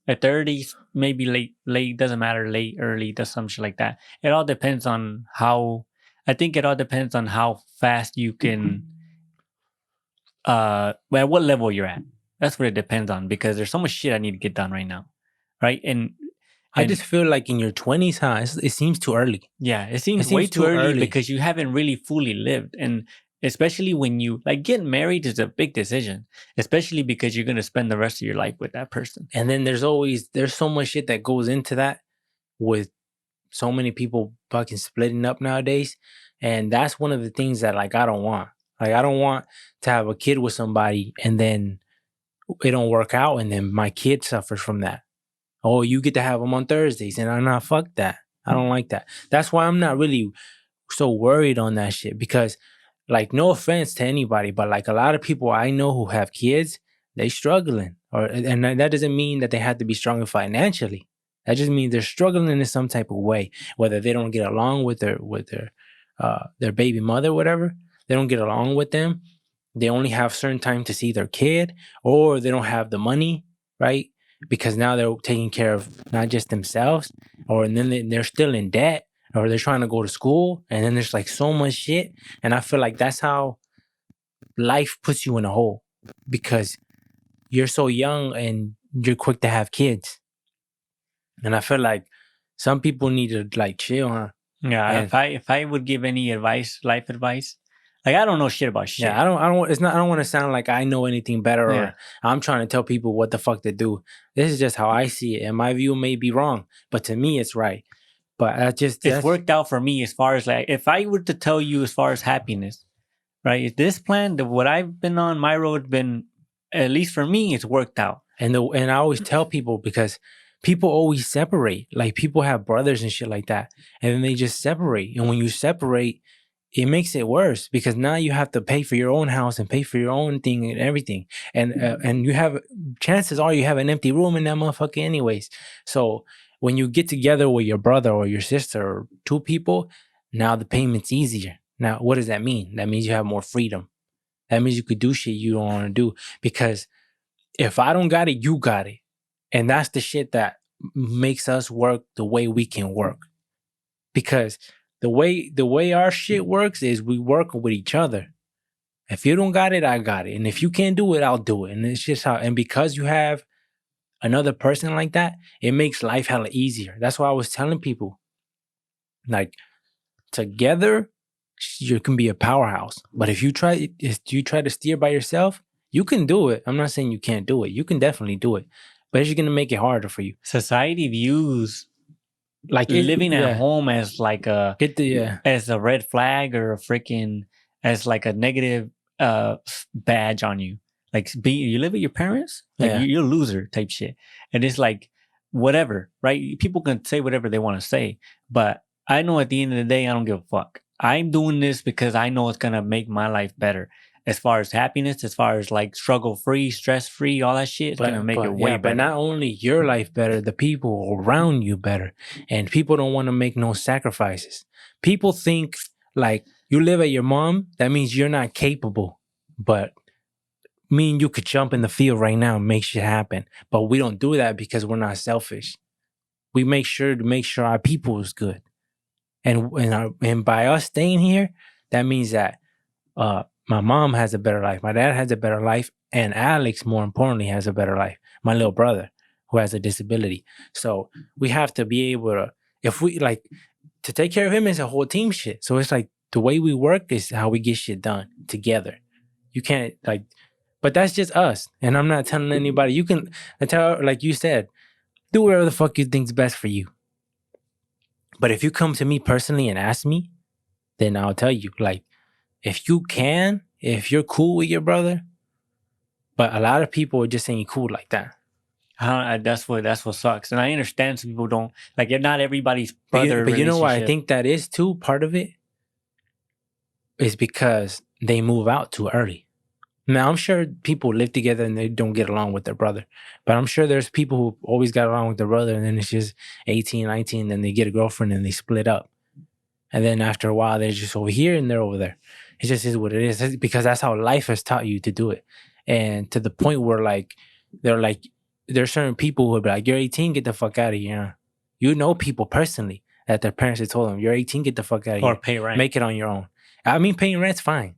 At 30s, maybe late, doesn't matter, late, early, does some shit like that. It all depends on how, I think it all depends on how fast you can, well, what level you're at. That's what it depends on, because there's so much shit I need to get done right now. Right. And I just feel like in your 20s, huh? It seems too early. yeah, it seems way seems too too early early. because you haven't really fully lived. And especially when you like getting married is a big decision, especially because you're going to spend the rest of your life with that person. And then there's so much shit that goes into that, with so many people fucking splitting up nowadays. And that's one of the things that like I don't want. Like, I don't want to have a kid with somebody and then it don't work out and then my kid suffers from that. Oh, you get to have them on Thursdays, and I'm not, fuck that. I don't like that. That's why I'm not really so worried on that shit, because like, no offense to anybody, but like a lot of people I know who have kids, they struggling, and that doesn't mean that they have to be struggling financially. That just means they're struggling in some type of way, whether they don't get along with their baby mother, whatever. They don't get along with them. They only have certain time to see their kid, or they don't have the money, right? Because now they're taking care of not just themselves, or and then they're still in debt, or they're trying to go to school, and then there's like so much shit. And I feel like that's how life puts you in a hole, because you're so young and you're quick to have kids. And I feel like some people need to like chill, huh? Yeah, And if I would give any advice, life advice, like I don't know shit about shit. yeah, I don't want to sound like I know anything better, Yeah. or I'm trying to tell people what the fuck to do. This is just how I see it, and my view may be wrong, but to me it's right. But It's worked out for me as far as like, if I were to tell you as far as happiness, right? This plan, what I've been on, my road been, at least for me, it's worked out. And I always tell people, because people always separate. Like, people have brothers and shit like that, and then they just separate. And when you separate, it makes it worse, because now you have to pay for your own house and pay for your own thing and everything. And you have, chances are you have an empty room in that motherfucker anyways. So when you get together with your brother or your sister or two people, now the payment's easier. Now, what does that mean? That means you have more freedom. That means you could do shit you don't want to do, because if I don't got it, you got it. And that's the shit that makes us work the way we can work. Because the way our shit works is we work with each other. If you don't got it, I got it. And if you can't do it, I'll do it. And it's just how, and because you have another person like that, it makes life hella easier. That's why I was telling people, like, together, you can be a powerhouse. But if you try to steer by yourself, you can do it. I'm not saying you can't do it. You can definitely do it. But it's just gonna make it harder for you. Society views Like living at home as like a as a red flag, or a freaking, as like a negative badge on you. Like, you live with your parents, like you're a loser type shit. And it's like, whatever, right? People can say whatever they want to say, but I know at the end of the day, I don't give a fuck. I'm doing this because I know it's gonna make my life better. As far as happiness, as far as like struggle free, stress free, all that shit, it's gonna make it way better. But not only your life better, the people around you better. And people don't want to make no sacrifices. People think like, you live at your mom, that means you're not capable. But me and you could jump in the field right now and make shit happen. But we don't do that because we're not selfish. we make sure our people is good. And by us staying here, that means that my mom has a better life, my dad has a better life, and Alex, more importantly, has a better life. My little brother, who has a disability. So we have to be able to, if we like, to take care of him is a whole team shit. So it's like the way we work is how we get shit done together. You can't like, but that's just us. And I'm not telling anybody. You can tell, like you said, do whatever the fuck you think's best for you. But if you come to me personally and ask me, then I'll tell you, like, if you're cool with your brother, but a lot of people are just ain't cool like that. That's what sucks. And I understand some people don't like. Not everybody's But brother. you know why I think that is too? Part of it is because they move out too early. Now, I'm sure people live together and they don't get along with their brother. But I'm sure there's people who always got along with their brother, and then it's just 18, 19, then they get a girlfriend and they split up. And then after a while, they're just over here and they're over there. It just is what it is. It's because that's how life has taught you to do it. And to the point where, like, there's certain people who would be like, you're 18, get the fuck out of here. You know people personally that their parents have told them, you're 18, get the fuck out of here. Or pay rent. Make it on your own. I mean, paying rent's fine.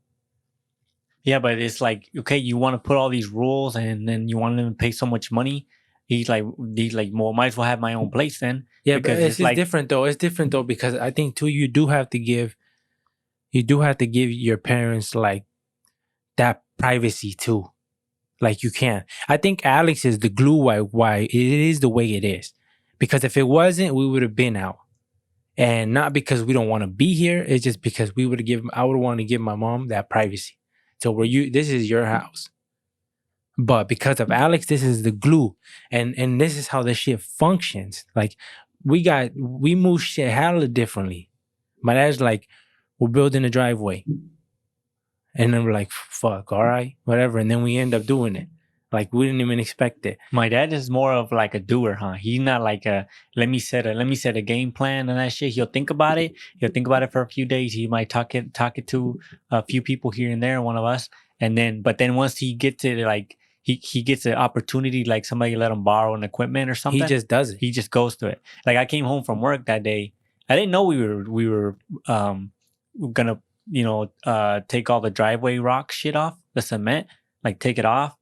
Yeah, but it's like, okay, you want to put all these rules and then you want them to pay so much money. He's like, well, might as well have my own place then. Yeah, but it's like, different though. It's different though, because I think too, you do have to give your parents like that privacy too. Like you can't. I think Alex is the glue why it is the way it is. Because if it wasn't, we would have been out. And not because we don't want to be here. It's just because I would want to give my mom that privacy. So this is your house. But because of Alex, this is the glue. And this is how this shit functions. Like we move shit hella differently. My dad's like, we're building a driveway. And then we're like, fuck, all right, whatever. And then we end up doing it. Like we didn't even expect it. My dad is more of like a doer, huh? He's not like let me set a game plan and that shit. He'll think about it. He'll think about it for a few days. He might talk it to a few people here and there, one of us. But then once he gets it, like he gets an opportunity, like somebody let him borrow an equipment or something. He just does it. He just goes to it. Like I came home from work that day. I didn't know we were gonna take all the driveway rock shit off, the cement, like take it off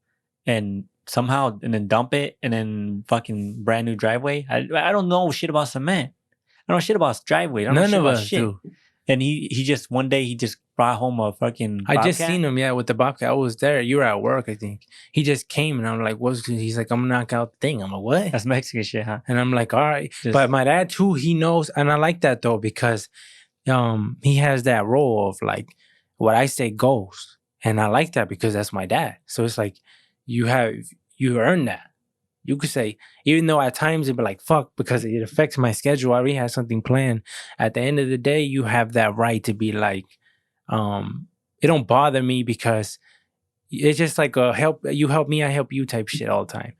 and then dump it and then fucking brand new driveway. I don't know shit about cement. I don't know shit about driveway. I don't know shit about shit. Do. And he just one day he just brought home a fucking Bobcat. I just seen him, with the Bobcat. I was there. You were at work, I think. He just came and I'm like, he's like, I'm gonna knock out the thing. I'm like, what? That's Mexican shit, huh? And I'm like, all right. But my dad too, he knows, and I like that though, because he has that role of like, what I say goes. And I like that because that's my dad. So it's like, you earn that. You could say, even though at times it'd be like, fuck, because it affects my schedule. I already have something planned. At the end of the day, you have that right to be like, it don't bother me because it's just like you help me, I help you type shit all the time.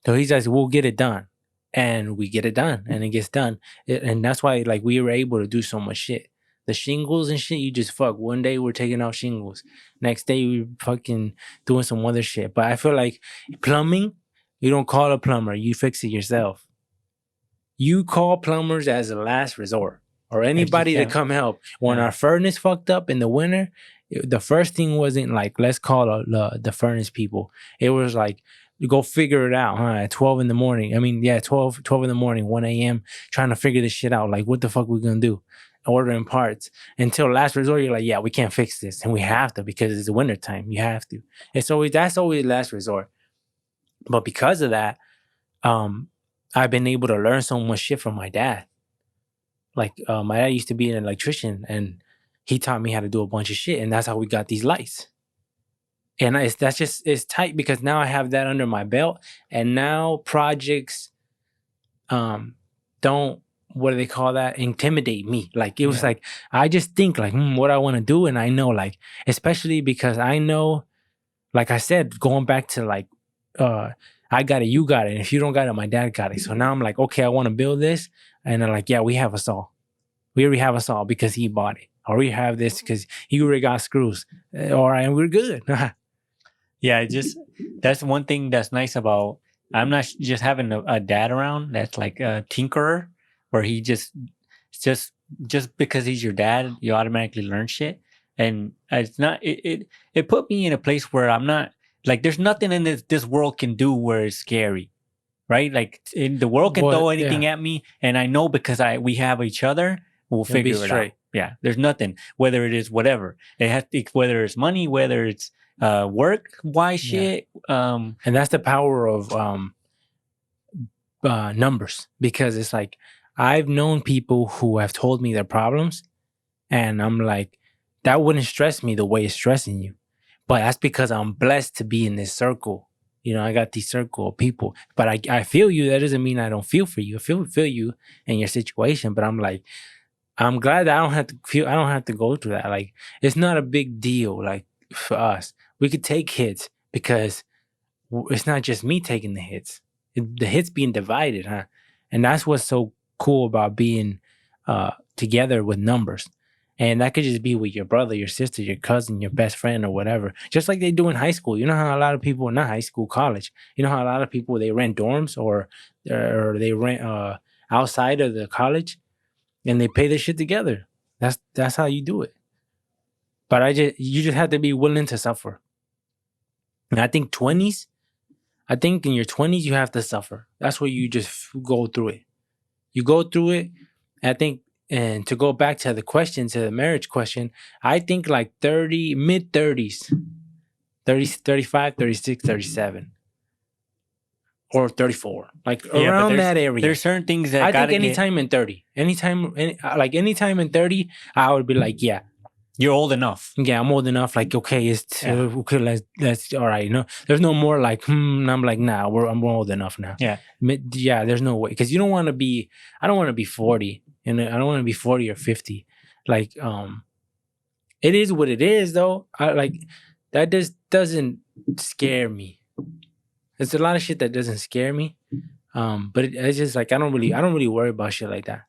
So he's like, we'll get it done. And we get it done and it gets done. And that's why like we were able to do so much shit. The shingles and shit, you just fuck. One day we're taking out shingles. Next day we're fucking doing some other shit. But I feel like plumbing, you don't call a plumber. You fix it yourself. You call plumbers as a last resort. Or anybody to come help. When our furnace fucked up in the winter, the first thing wasn't like, let's call the furnace people. It was like, go figure it out, at 12 in the morning. 12 in the morning, 1 a.m., trying to figure this shit out. Like, what the fuck we gonna do? Ordering parts. Until last resort, you're like, yeah, we can't fix this. And we have to because it's the winter time. You have to. That's always last resort. But because of that, I've been able to learn so much shit from my dad. Like, my dad used to be an electrician and he taught me how to do a bunch of shit. And that's how we got these lights. And it's tight because now I have that under my belt. And now projects don't, what do they call that? Intimidate me. Like, it was like, I just think like, what I want to do. And I know, like, especially because I know, like I said, going back to like, I got it, you got it. And if you don't got it, my dad got it. So now I'm like, okay, I want to build this. And they're like, yeah, we have a saw. We already have a saw because he bought it. Or we have this because he already got screws. All right, and we're good. Yeah, that's one thing that's nice about I'm not just having a dad around that's like a tinkerer, where he just because he's your dad, you automatically learn shit. And it's not it put me in a place where I'm not like there's nothing in this world can do where it's scary, right? Like the world can throw What? anything Yeah, at me, and I know because we have each other, we'll and be figure it out. straight. Yeah, there's nothing. Whether it is whatever it has, whether it's money, whether it's work wise Yeah, shit. and that's the power of numbers, because it's like I've known people who have told me their problems, and I'm like, that wouldn't stress me the way it's stressing you. But that's because I'm blessed to be in this circle. You know, I got this circle of people. But I feel you. That doesn't mean I don't feel for you. I feel you and your situation. But I'm like, I'm glad that I don't have to feel. I don't have to go through that. Like, it's not a big deal. Like for us, we could take hits because it's not just me taking the hits. The hits being divided, huh? And that's what's so cool about being together with numbers. And that could just be with your brother, your sister, your cousin, your best friend, or whatever. Just like they do in high school. You know how a lot of people, not high school, college. You know how a lot of people they rent dorms or they rent outside of the college, and they pay their shit together. That's how you do it. But you just have to be willing to suffer. And I think in your 20s you have to suffer. That's where you just go through it. You go through it. I think, and to go back to the question, to the marriage question, I think like 30, mid 30s, 30, 35, 36, 37, or 34, like Yeah, but around that area. there's certain things that I think gotta get. anytime in 30, anytime in 30, I would be like, yeah, You're old enough. yeah, I'm old enough. Like, okay, it's Yeah. okay. Let's all right. You know, there's no more like, And I'm like, nah, I'm old enough now. Yeah. Yeah. There's no way, because you don't want to be. I don't want to be 40, and I don't want to be 40 or 50. Like, it is what it is, though. I like that. Just doesn't scare me. There's a lot of shit that doesn't scare me. But it's just like I don't really worry about shit like that.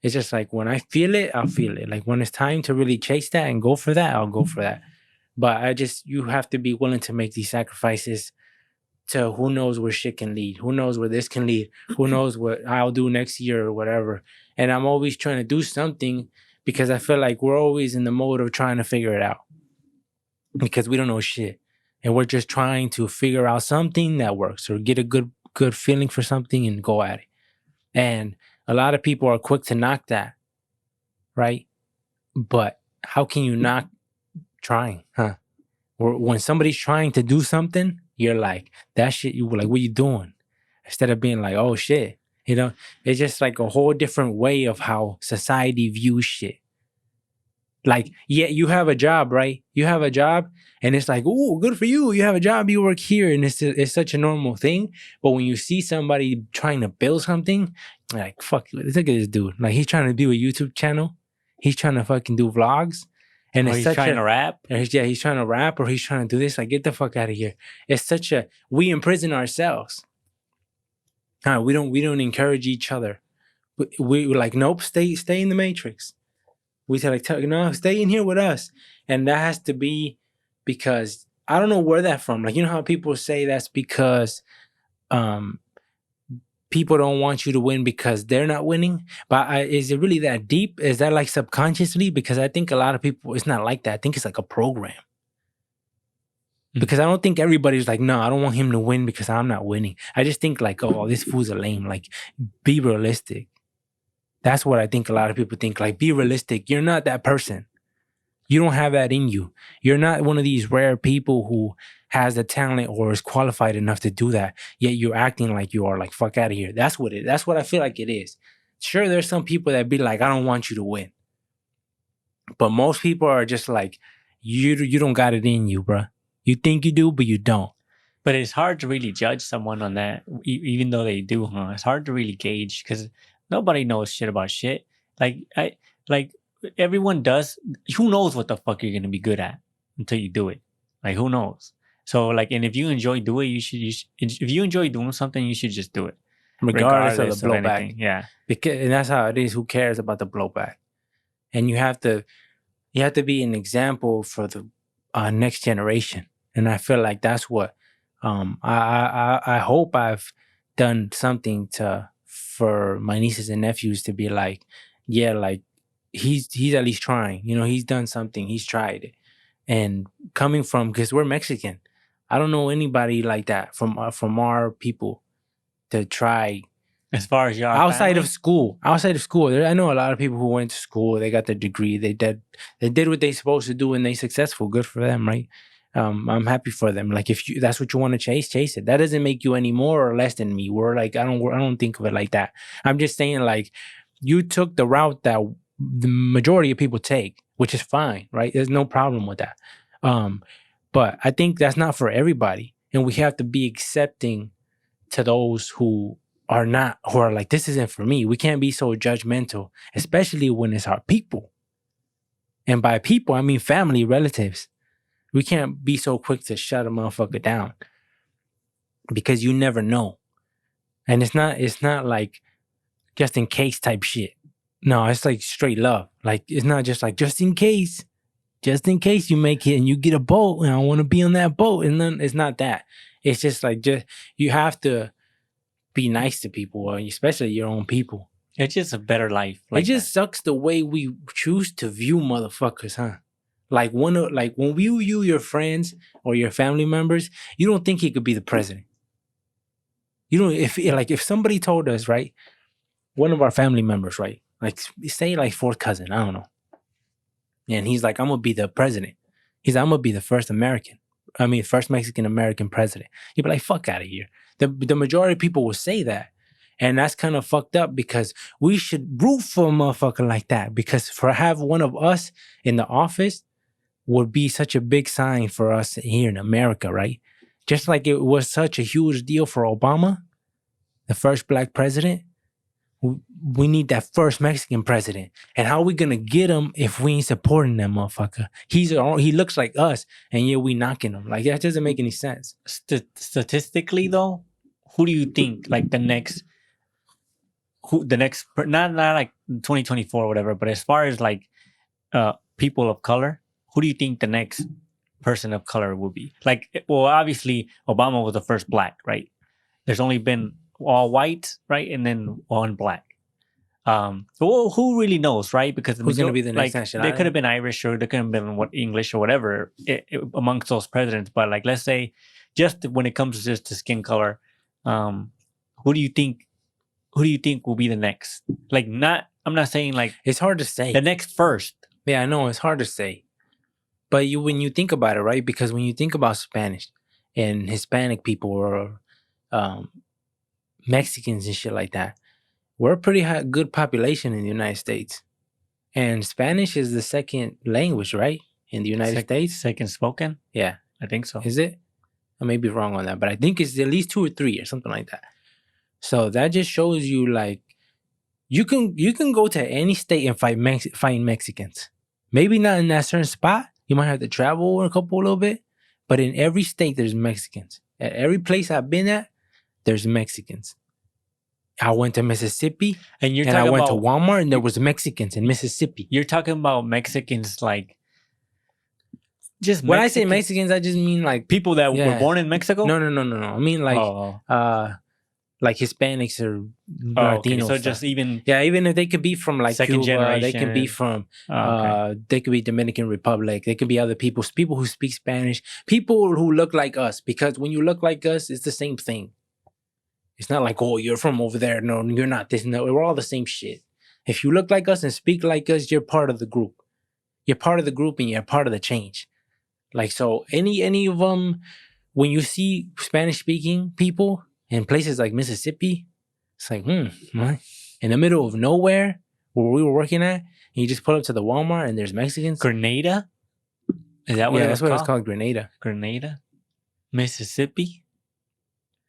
It's just like when I feel it, I'll feel it. Like when it's time to really chase that and go for that, I'll go for that. But you have to be willing to make these sacrifices to who knows where shit can lead, who knows where this can lead, who knows what I'll do next year or whatever. And I'm always trying to do something because I feel like we're always in the mode of trying to figure it out because we don't know shit. And we're just trying to figure out something that works or get a good feeling for something and go at it. And a lot of people are quick to knock that, right? But how can you knock trying, huh? Or when somebody's trying to do something, you're like, that shit, you were like, what you doing? Instead of being like, oh shit. You know, it's just like a whole different way of how society views shit. Like, yeah, you have a job, right? You have a job, and it's like, oh, good for you. You have a job, you work here, and it's such a normal thing. But when you see somebody trying to build something, like, fuck, look at this dude. Like, he's trying to do a YouTube channel. He's trying to fucking do vlogs. And Or it's he's such trying a to rap. yeah, he's trying to rap or he's trying to do this. Like, get the fuck out of here. It's such a we imprison ourselves. We don't encourage each other. We're like, nope, stay in the matrix. We say like, no, stay in here with us. And that has to be because I don't know where that from. Like, you know how people say that's because people don't want you to win because they're not winning. But is it really that deep? Is that like subconsciously? Because I think a lot of people, it's not like that. I think it's like a program. Because I don't think everybody's like, no, I don't want him to win because I'm not winning. I just think like, oh, this fool's a lame. Like, be realistic. That's what I think a lot of people think. Like, be realistic. You're not that person. You don't have that in you. You're not one of these rare people who has the talent or is qualified enough to do that. Yet you're acting like you are. Like, fuck out of here. That's what I feel like it is. Sure, there's some people that be like, I don't want you to win. But most people are just like, you don't got it in you, bruh. You think you do, but you don't. But it's hard to really judge someone on that, even though they do, huh? It's hard to really gauge because nobody knows shit about shit. Like everyone does. Who knows what the fuck you're gonna be good at until you do it? Like, who knows? So like, and if you enjoy doing it, if you enjoy doing something, you should just do it, Regardless of the blowback. anything. Yeah, And that's how it is. Who cares about the blowback? And you have to be an example for the next generation. And I feel like that's what I hope I've done something for my nieces and nephews to be like, yeah, like he's at least trying. You know, he's done something. He's tried it. And coming from, because we're Mexican, I don't know anybody like that from our people to try As far as your outside family? of school. Outside of school, I know a lot of people who went to school. They got their degree. They did what they supposed to do, and they successful. Good for them, right? I'm happy for them. Like if that's what you want to chase it. That doesn't make you any more or less than me. We're like I don't think of it like that. I'm just saying like you took the route that the majority of people take, which is fine, right? There's no problem with that. But I think that's not for everybody, and we have to be accepting to those who are like, this isn't for me. We can't be so judgmental, especially when it's our people. And by people, I mean family, relatives. We can't be so quick to shut a motherfucker down because you never know. And it's not like just in case type shit. No, it's like straight love. Like it's not just like just in case you make it and you get a boat and I want to be on that boat. And then it's not that. It's just like you have to be nice to people, especially your own people. It's just a better life. It just sucks the way we choose to view motherfuckers, huh? Like when we view your friends or your family members, you don't think he could be the president. You don't if somebody told us, right, one of our family members, right, like say like fourth cousin, I don't know, and he's like, I'm gonna be the president. He's like, I'm gonna be the first Mexican American president. You'd be like, fuck out of here. The majority of people will say that. And that's kind of fucked up because we should root for a motherfucker like that. Because for have one of us in the office would be such a big sign for us here in America, right? Just like it was such a huge deal for Obama, the first black president. We need that first Mexican president. And how are we gonna get him if we ain't supporting that motherfucker? He looks like us, and yet we knocking him. Like that doesn't make any sense. Statistically, though, who do you think like not like 2024 or whatever, but as far as like people of color, who do you think the next person of color will be? Like, well, obviously Obama was the first black, right? There's only been all white, right, and then one black. Well, who really knows, right? Because who's going to be the next nationality? They could have been Irish or they could have been English or whatever amongst those presidents. But like, let's say, just when it comes just to skin color, who do you think will be the next? Like, I'm not saying like it's hard to say. The next first. Yeah, I know it's hard to say. But when you think about it, right? Because when you think about Spanish and Hispanic people or Mexicans and shit like that, we're a pretty good population in the United States. And Spanish is the second language, right? In the United States? Second spoken? Yeah. I think so. Is it? I may be wrong on that, but I think it's at least 2 or 3 or something like that. So that just shows you like you can go to any state and find Mexicans. Maybe not in that certain spot. You might have to travel a little bit, but in every state there's Mexicans. At every place I've been at, there's Mexicans. I went to Mississippi and I went to Walmart and there was Mexicans in Mississippi. You're talking about Mexicans like just when I say Mexicans, I just mean like people that were born in Mexico? No. I mean like Hispanics or Latinos. So just even if they could be from like second Cuba, generation. they could be from they could be Dominican Republic, they could be other people who speak Spanish, people who look like us, because when you look like us, it's the same thing. It's not like, oh, you're from over there. No, you're not this. No, we're all the same shit. If you look like us and speak like us, you're part of the group. You're part of the group and you're part of the change. Like, so any of them, when you see Spanish speaking people in places like Mississippi, it's like, in the middle of nowhere where we were working at, and you just pull up to the Walmart and there's Mexicans. Grenada? Is that what that's what it's called? Grenada. Grenada? Mississippi?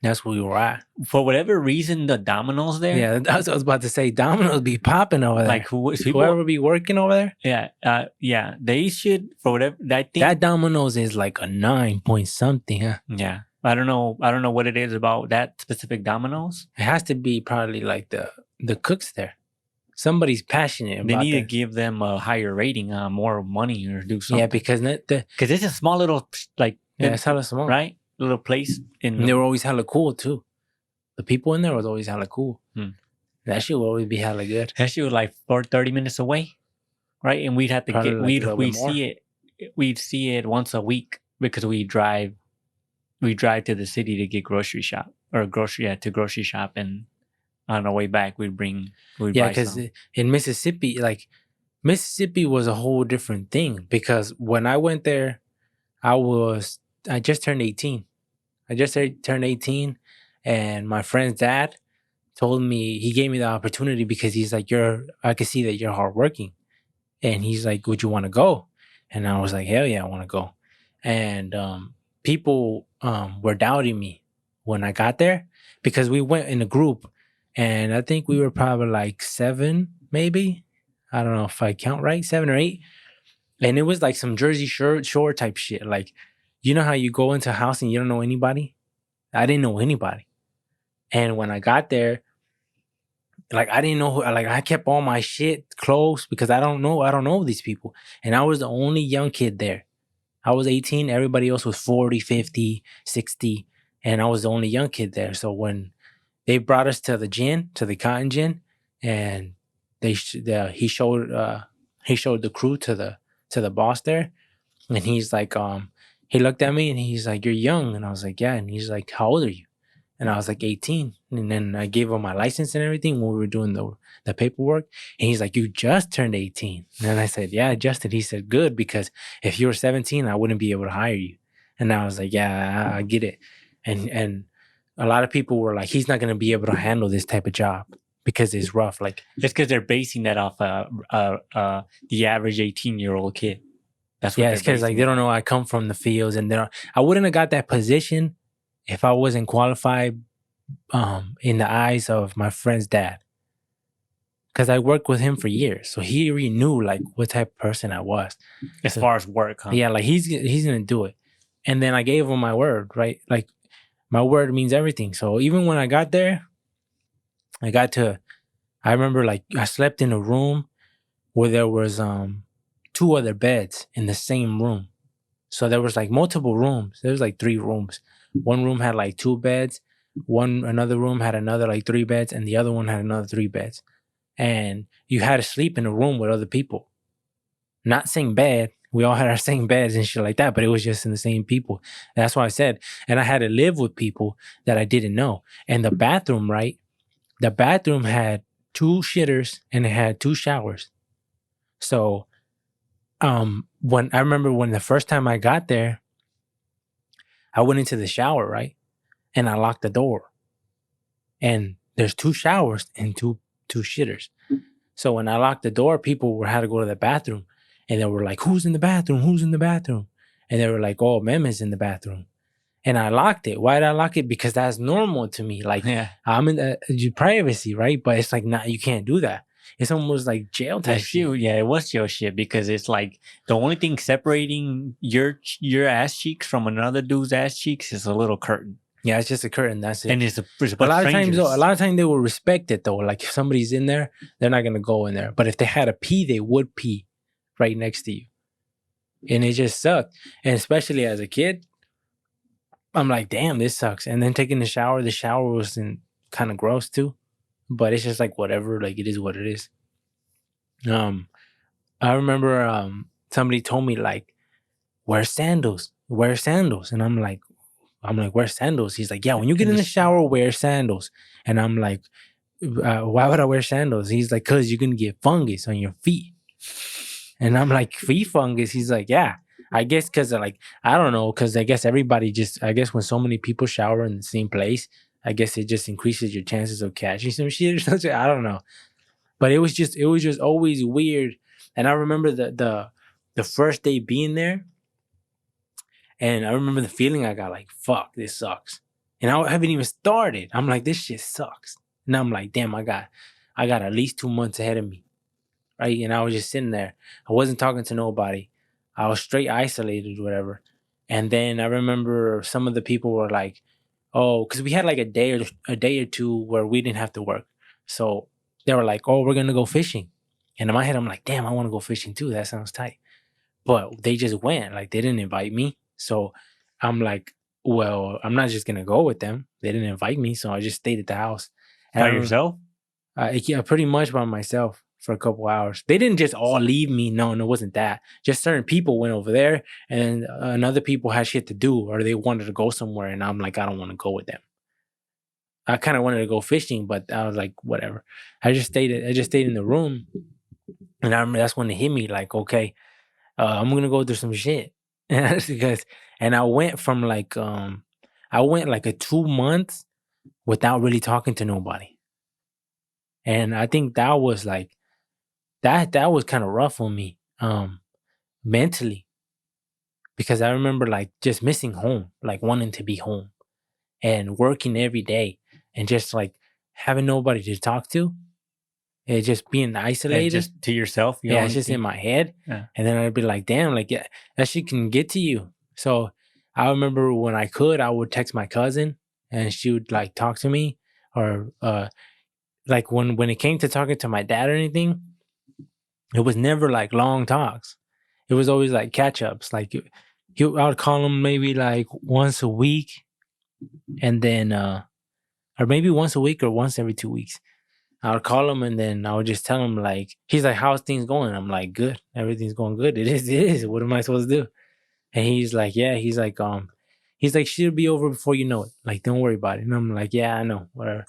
That's where we were at. For whatever reason, the Domino's there. Yeah, that's what I was about to say. Domino's be popping over there. Like whoever be working over there. Yeah. They should, for whatever. I think that Domino's is like a 9 point something. Huh? Yeah, I don't know what it is about that specific Domino's. It has to be probably like the cooks there. Somebody's passionate. They need to give them a higher rating, more money, or do something. Yeah, because it's a small little like. Yeah, it's hella small, right? little place And they were always hella cool too. The people in there was always hella cool. That shit would always be hella good. That shit was like 30 minutes away, right? And we'd have to Probably get like a little bit we'd more. we'd see it once a week because we drive to the city to get grocery shop to grocery shop, and on our way back we'd Yeah, buy because some. in Mississippi, like Mississippi was a whole different thing. Because when I went there, I just turned 18. I just turned 18, and my friend's dad he gave me the opportunity because he's like, I can see that you're hardworking. And he's like, would you want to go? And I was like, hell yeah, I want to go. And people were doubting me when I got there because we went in a group, and I think we were probably like 7, maybe. I don't know if I count right, 7 or 8. And it was like some Jersey Shore type shit. Like, you know how you go into a house and you don't know anybody? I didn't know anybody. And when I got there, like I didn't know like I kept all my shit close because I don't know these people. And I was the only young kid there. I was 18, everybody else was 40, 50, 60, and I was the only young kid there. So when they brought us to the cotton gin, and he showed the crew to the boss there, and he's like, he looked at me and he's like, "You're young," and I was like, "Yeah," and he's like, "How old are you?" And I was like 18, and then I gave him my license and everything when we were doing the paperwork, and he's like, "You just turned 18," and I said, "Yeah, I just did." He said, "Good, because if you were 17, I wouldn't be able to hire you." And I was like, "Yeah, I get it," and a lot of people were like, "He's not going to be able to handle this type of job because it's rough." Like, It's because they're basing that off the average 18-year-old kid. That's what yeah, it's because like they don't know I come from the fields, and I wouldn't have got that position if I wasn't qualified in the eyes of my friend's dad, because I worked with him for years, so he already knew like what type of person I was as far as work, huh? Yeah, like he's gonna do it. And then I gave him my word, right? Like my word means everything. So even when I got there, I remember like I slept in a room where there was 2 other beds in the same room. So there was like multiple rooms. There was like 3 rooms. One room had like 2 beds. Another room had another like 3 beds, and the other one had another 3 beds. And you had to sleep in a room with other people. Not same bed. We all had our same beds and shit like that, but it was just in the same people. That's why I said, and I had to live with people that I didn't know. And the bathroom, right? The bathroom had 2 shitters and it had 2 showers. So when I remember when the first time I got there, I went into the shower, right? And I locked the door. And there's 2 showers and two shitters. So when I locked the door, people had to go to the bathroom, and they were like, "Who's in the bathroom? Who's in the bathroom?" And they were like, "Oh, Mem is in the bathroom." And I locked it. Why did I lock it? Because that's normal to me. Like, I'm in the privacy, right? But it's like, nah, you can't do that. It's almost like jail type shit. Yeah, it was jail shit, because it's like the only thing separating your ass cheeks from another dude's ass cheeks is a little curtain. Yeah, it's just a curtain. That's it. And it's a lot of times, though, they will respect it though. Like if somebody's in there, they're not gonna go in there. But if they had to pee, they would pee right next to you, and it just sucked. And especially as a kid, I'm like, damn, this sucks. And then taking the shower was kind of gross too. But it's just like whatever. Like it is what it is. I remember somebody told me like, wear sandals, and I'm like, wear sandals. He's like, yeah, when you get in the shower, wear sandals. And I'm like, why would I wear sandals? He's like, because you're gonna get fungus on your feet. And I'm like, feet fungus? He's like, yeah, I guess because like, I don't know, because I guess everybody I guess when so many people shower in the same place, I guess it just increases your chances of catching some shit or something. I don't know. But it was just always weird. And I remember the first day being there, and I remember the feeling I got, like, fuck, this sucks. And I haven't even started. I'm like, this shit sucks. And I'm like, damn, I got at least 2 months ahead of me. Right? And I was just sitting there. I wasn't talking to nobody. I was straight isolated or whatever. And then I remember some of the people were like, oh, because we had like a day or 2 where we didn't have to work. So they were like, oh, we're going to go fishing. And in my head, I'm like, damn, I want to go fishing too. That sounds tight. But they just went. Like, they didn't invite me. So I'm like, well, I'm not just gonna go with them. They didn't invite me, so I just stayed at the house. And By yourself? Yeah, pretty much by myself for a couple hours. They didn't just all leave me. No, it wasn't that. Just certain people went over there, and other people had shit to do, or they wanted to go somewhere, and I'm like, I don't want to go with them. I kind of wanted to go fishing, but I was like, whatever. I just stayed in the room, and I remember that's when it hit me. Like, okay, I'm gonna go through some shit, and I went from like I went like a 2 months without really talking to nobody, and I think that was like that was kind of rough on me, mentally, because I remember like just missing home, like wanting to be home and working every day, and just like having nobody to talk to, and just being isolated. Just to yourself? Yeah, it's just in my head. Yeah. And then I'd be like, damn, like, yeah, that shit can get to you. So I remember when I could, I would text my cousin and she would like talk to me, or like when it came to talking to my dad or anything, it was never like long talks. It was always like catch ups. Like I would call him maybe like once a week, and then or maybe once a week or once every 2 weeks. I would call him, and then I would just tell him, like, he's like, how's things going? I'm like, good. Everything's going good. It is. What am I supposed to do? And he's like, yeah. He's like, she'll be over before you know it. Like, don't worry about it. And I'm like, yeah, I know, whatever.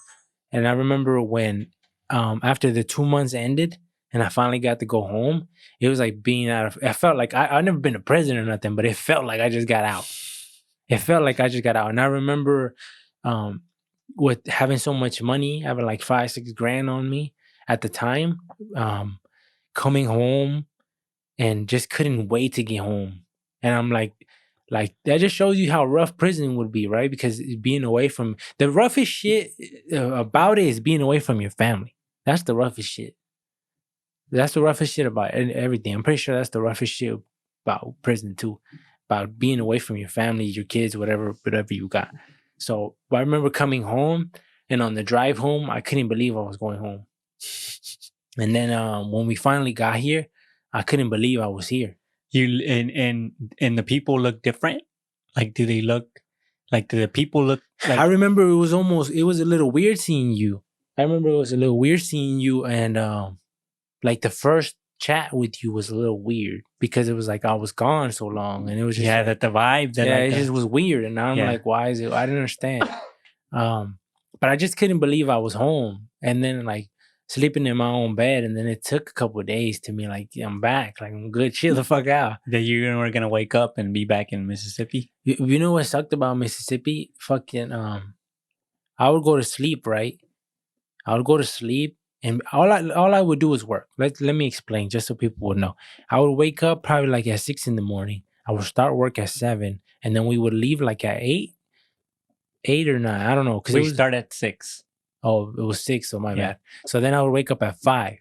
And I remember when, after the 2 months ended and I finally got to go home, it was like being I felt like I've never been a president or nothing, but it felt like I just got out. It felt like I just got out. And I remember, with having so much money, having like 5-6 grand on me at the time, coming home and just couldn't wait to get home. And I'm like that just shows you how rough prison would be, right? Because being away from the roughest shit about it is being away from your family. That's the roughest shit. That's the roughest shit about everything. I'm pretty sure that's the roughest shit about prison too, about being away from your family, your kids, whatever you got. So I remember coming home, and on the drive home, I couldn't believe I was going home. And then when we finally got here, I couldn't believe I was here. You and the people look different? Like, do the people look like? I remember it was a little weird seeing you. And like the first chat with you was a little weird because it was like I was gone so long, and it was just that the vibe. It just was weird, and I'm like, why is it? I didn't understand. But I just couldn't believe I was home, and then like sleeping in my own bed, and then it took a couple of days to me like I'm back, like I'm good, chill the fuck out. That you were gonna wake up and be back in Mississippi. You know what sucked about Mississippi? Fucking I would go to sleep, right? I would go to sleep, and all I would do is work. Let me explain just so people would know. I would wake up probably like at 6 in the morning. I would start work at 7, and then we would leave like at 8 or 9. I don't know. We start at 6. Oh, it was 6, so my bad. So then I would wake up at 5.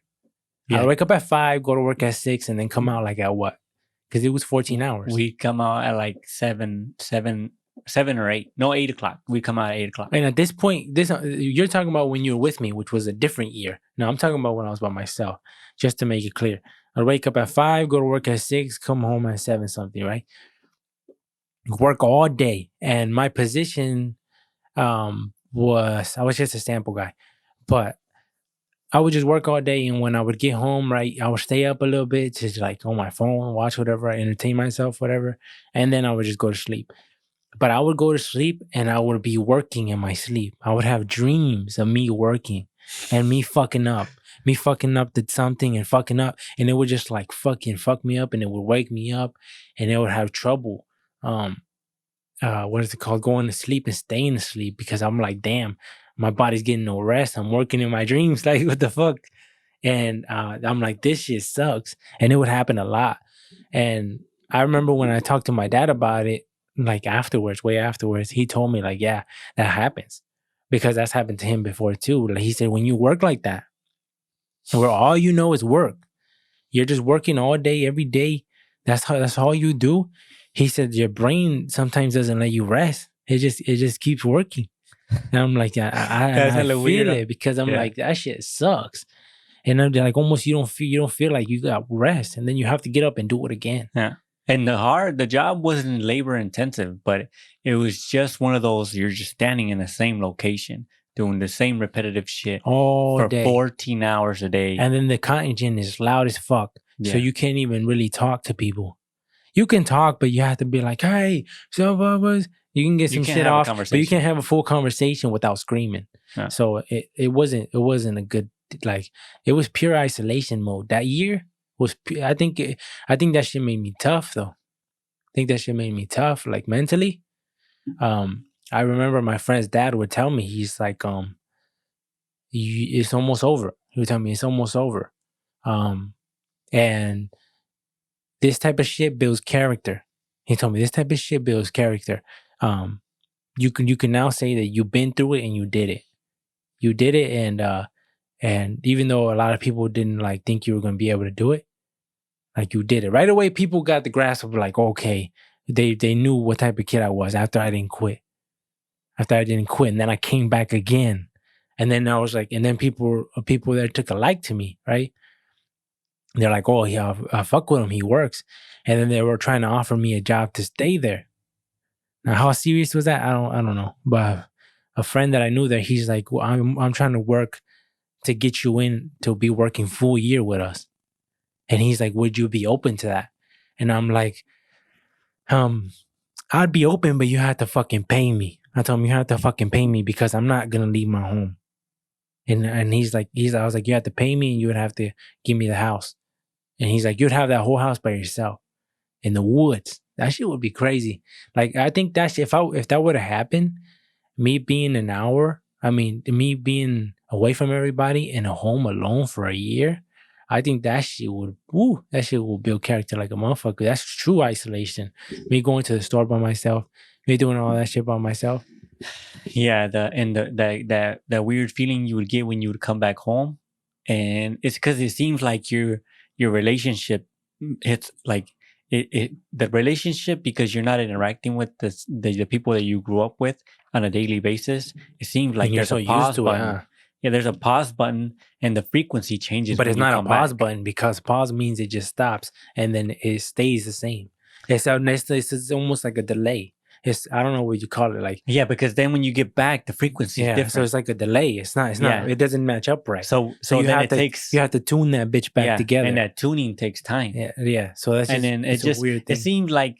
I would wake up at 5, go to work at 6, and then come out like at what? Because it was 14 hours. We come out at like 7 or 8. No, 8 o'clock. We come out at 8 o'clock. And at this point, you're talking about when you were with me, which was a different year. No, I'm talking about when I was by myself, just to make it clear. I'd wake up at 5, go to work at 6, come home at 7 something, right? Work all day. And my position I was just a sample guy. But I would just work all day, and when I would get home, right, I would stay up a little bit, just like on my phone, watch whatever, entertain myself, whatever. And then I would just go to sleep. But I would go to sleep and I would be working in my sleep. I would have dreams of me working and me fucking up to something and fucking up. And it would just like fucking fuck me up, and it would wake me up, and it would have trouble. What is it called? Going to sleep and staying asleep, because I'm like, damn, my body's getting no rest. I'm working in my dreams. Like, what the fuck? And I'm like, this shit sucks. And it would happen a lot. And I remember when I talked to my dad about it, like way afterwards, he told me like, yeah, that happens, because that's happened to him before too. Like, he said, when you work like that, where all you know is work, you're just working all day, every day. That's all you do. He said your brain sometimes doesn't let you rest. It just keeps working. And I'm like, I feel it, because I'm like, that shit sucks. And I'm like, almost you don't feel like you got rest, and then you have to get up and do it again. Yeah. And the job wasn't labor intensive, but it was just one of those, you're just standing in the same location, doing the same repetitive shit all for day. 14 hours a day. And then the cotton gin is loud as fuck. So Yeah. you can't even really talk to people. You can talk, but you have to be like, hey, so what was, you can get some can't shit have a off, but you conversation. can't have a full conversation without screaming. Yeah. So it wasn't a good, like, it was pure isolation mode. That year was, I think that shit made me tough though. I think that shit made me tough, like mentally. I remember my friend's dad would tell me, he's like, it's almost over. He would tell me it's almost over. And this type of shit builds character. He told me this type of shit builds character. You can now say that you've been through it and you did it. You did it, and even though a lot of people didn't like think you were gonna be able to do it, like you did it right away. People got the grasp of like, okay, they knew what type of kid I was after I didn't quit. After I didn't quit, and then I came back again, and then I was like, and then people there took a like to me, right? They're like, oh yeah, I fuck with him. He works. And then they were trying to offer me a job to stay there. Now, how serious was that? I don't know. But a friend that I knew there, he's like, well, I'm trying to work to get you in to be working full year with us. And he's like, would you be open to that? And I'm like, I'd be open, but you have to fucking pay me. I told him, you have to fucking pay me because I'm not gonna leave my home. And he's like, I was like, you have to pay me and you would have to give me the house. And he's like, you'd have that whole house by yourself in the woods. That shit would be crazy. Like, I think that shit, if that would have happened, me being me being away from everybody in a home alone for a year, I think that shit would build character like a motherfucker. That's true isolation. Me going to the store by myself, me doing all that shit by myself. Yeah, the weird feeling you would get when you would come back home, and it's because it seems like your relationship, it's like the relationship, because you're not interacting with the people that you grew up with on a daily basis. It seems like there's a pause button. Yeah, there's a pause button, and the frequency changes. But it's not a pause button, because pause means it just stops and then it stays the same. It's almost like a delay. I don't know what you call it, like, yeah, because then when you get back, the frequency is different. So it's like a delay. It's not. It doesn't match up right. So you have to tune that bitch back together, and that tuning takes time. Yeah. So that's and then it's just a weird thing. It seems like,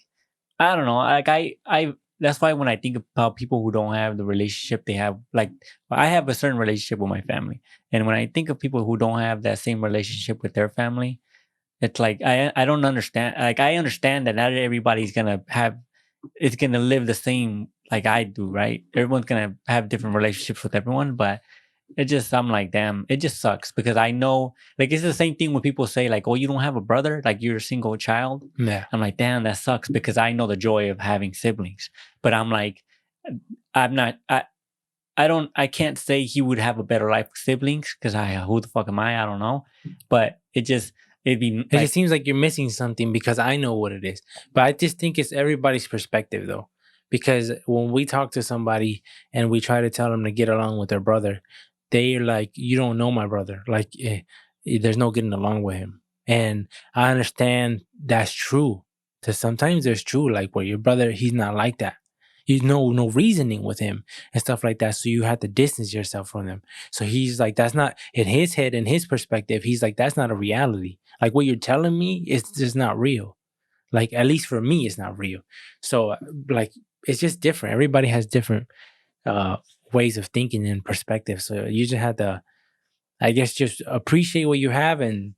I don't know. Like I that's why when I think about people who don't have the relationship they have, like I have a certain relationship with my family, and when I think of people who don't have that same relationship with their family, it's like I don't understand. Like, I understand that not everybody's gonna live the same like I do, right? Everyone's gonna have different relationships with everyone, but I'm like, damn, it just sucks, because I know, like, it's the same thing when people say like, oh, you don't have a brother, like you're a single child. Yeah. I'm like, damn, that sucks, because I know the joy of having siblings. But I'm like, I can't say he would have a better life with siblings, because who the fuck am I? I don't know. But it just seems like you're missing something, because I know what it is. But I just think it's everybody's perspective though. Because when we talk to somebody and we try to tell them to get along with their brother, they're like, you don't know my brother. Like, there's no getting along with him. And I understand that's true. So sometimes there's true, like, where your brother, he's not like that. You know, no reasoning with him and stuff like that. So you have to distance yourself from him. So he's like, that's not, in his head, in his perspective, he's like, that's not a reality. Like, what you're telling me is just not real. Like, at least for me, it's not real. So, like, it's just different. Everybody has different ways of thinking and perspective. So you just have to, I guess, just appreciate what you have and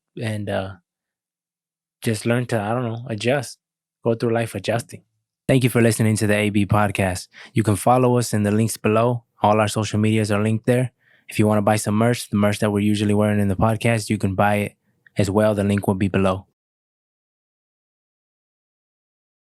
just learn to, I don't know, adjust. Go through life adjusting. Thank you for listening to the AB podcast. You can follow us in the links below. All our social medias are linked there. If you want to buy some merch, the merch that we're usually wearing in the podcast, you can buy it as well. The link will be below.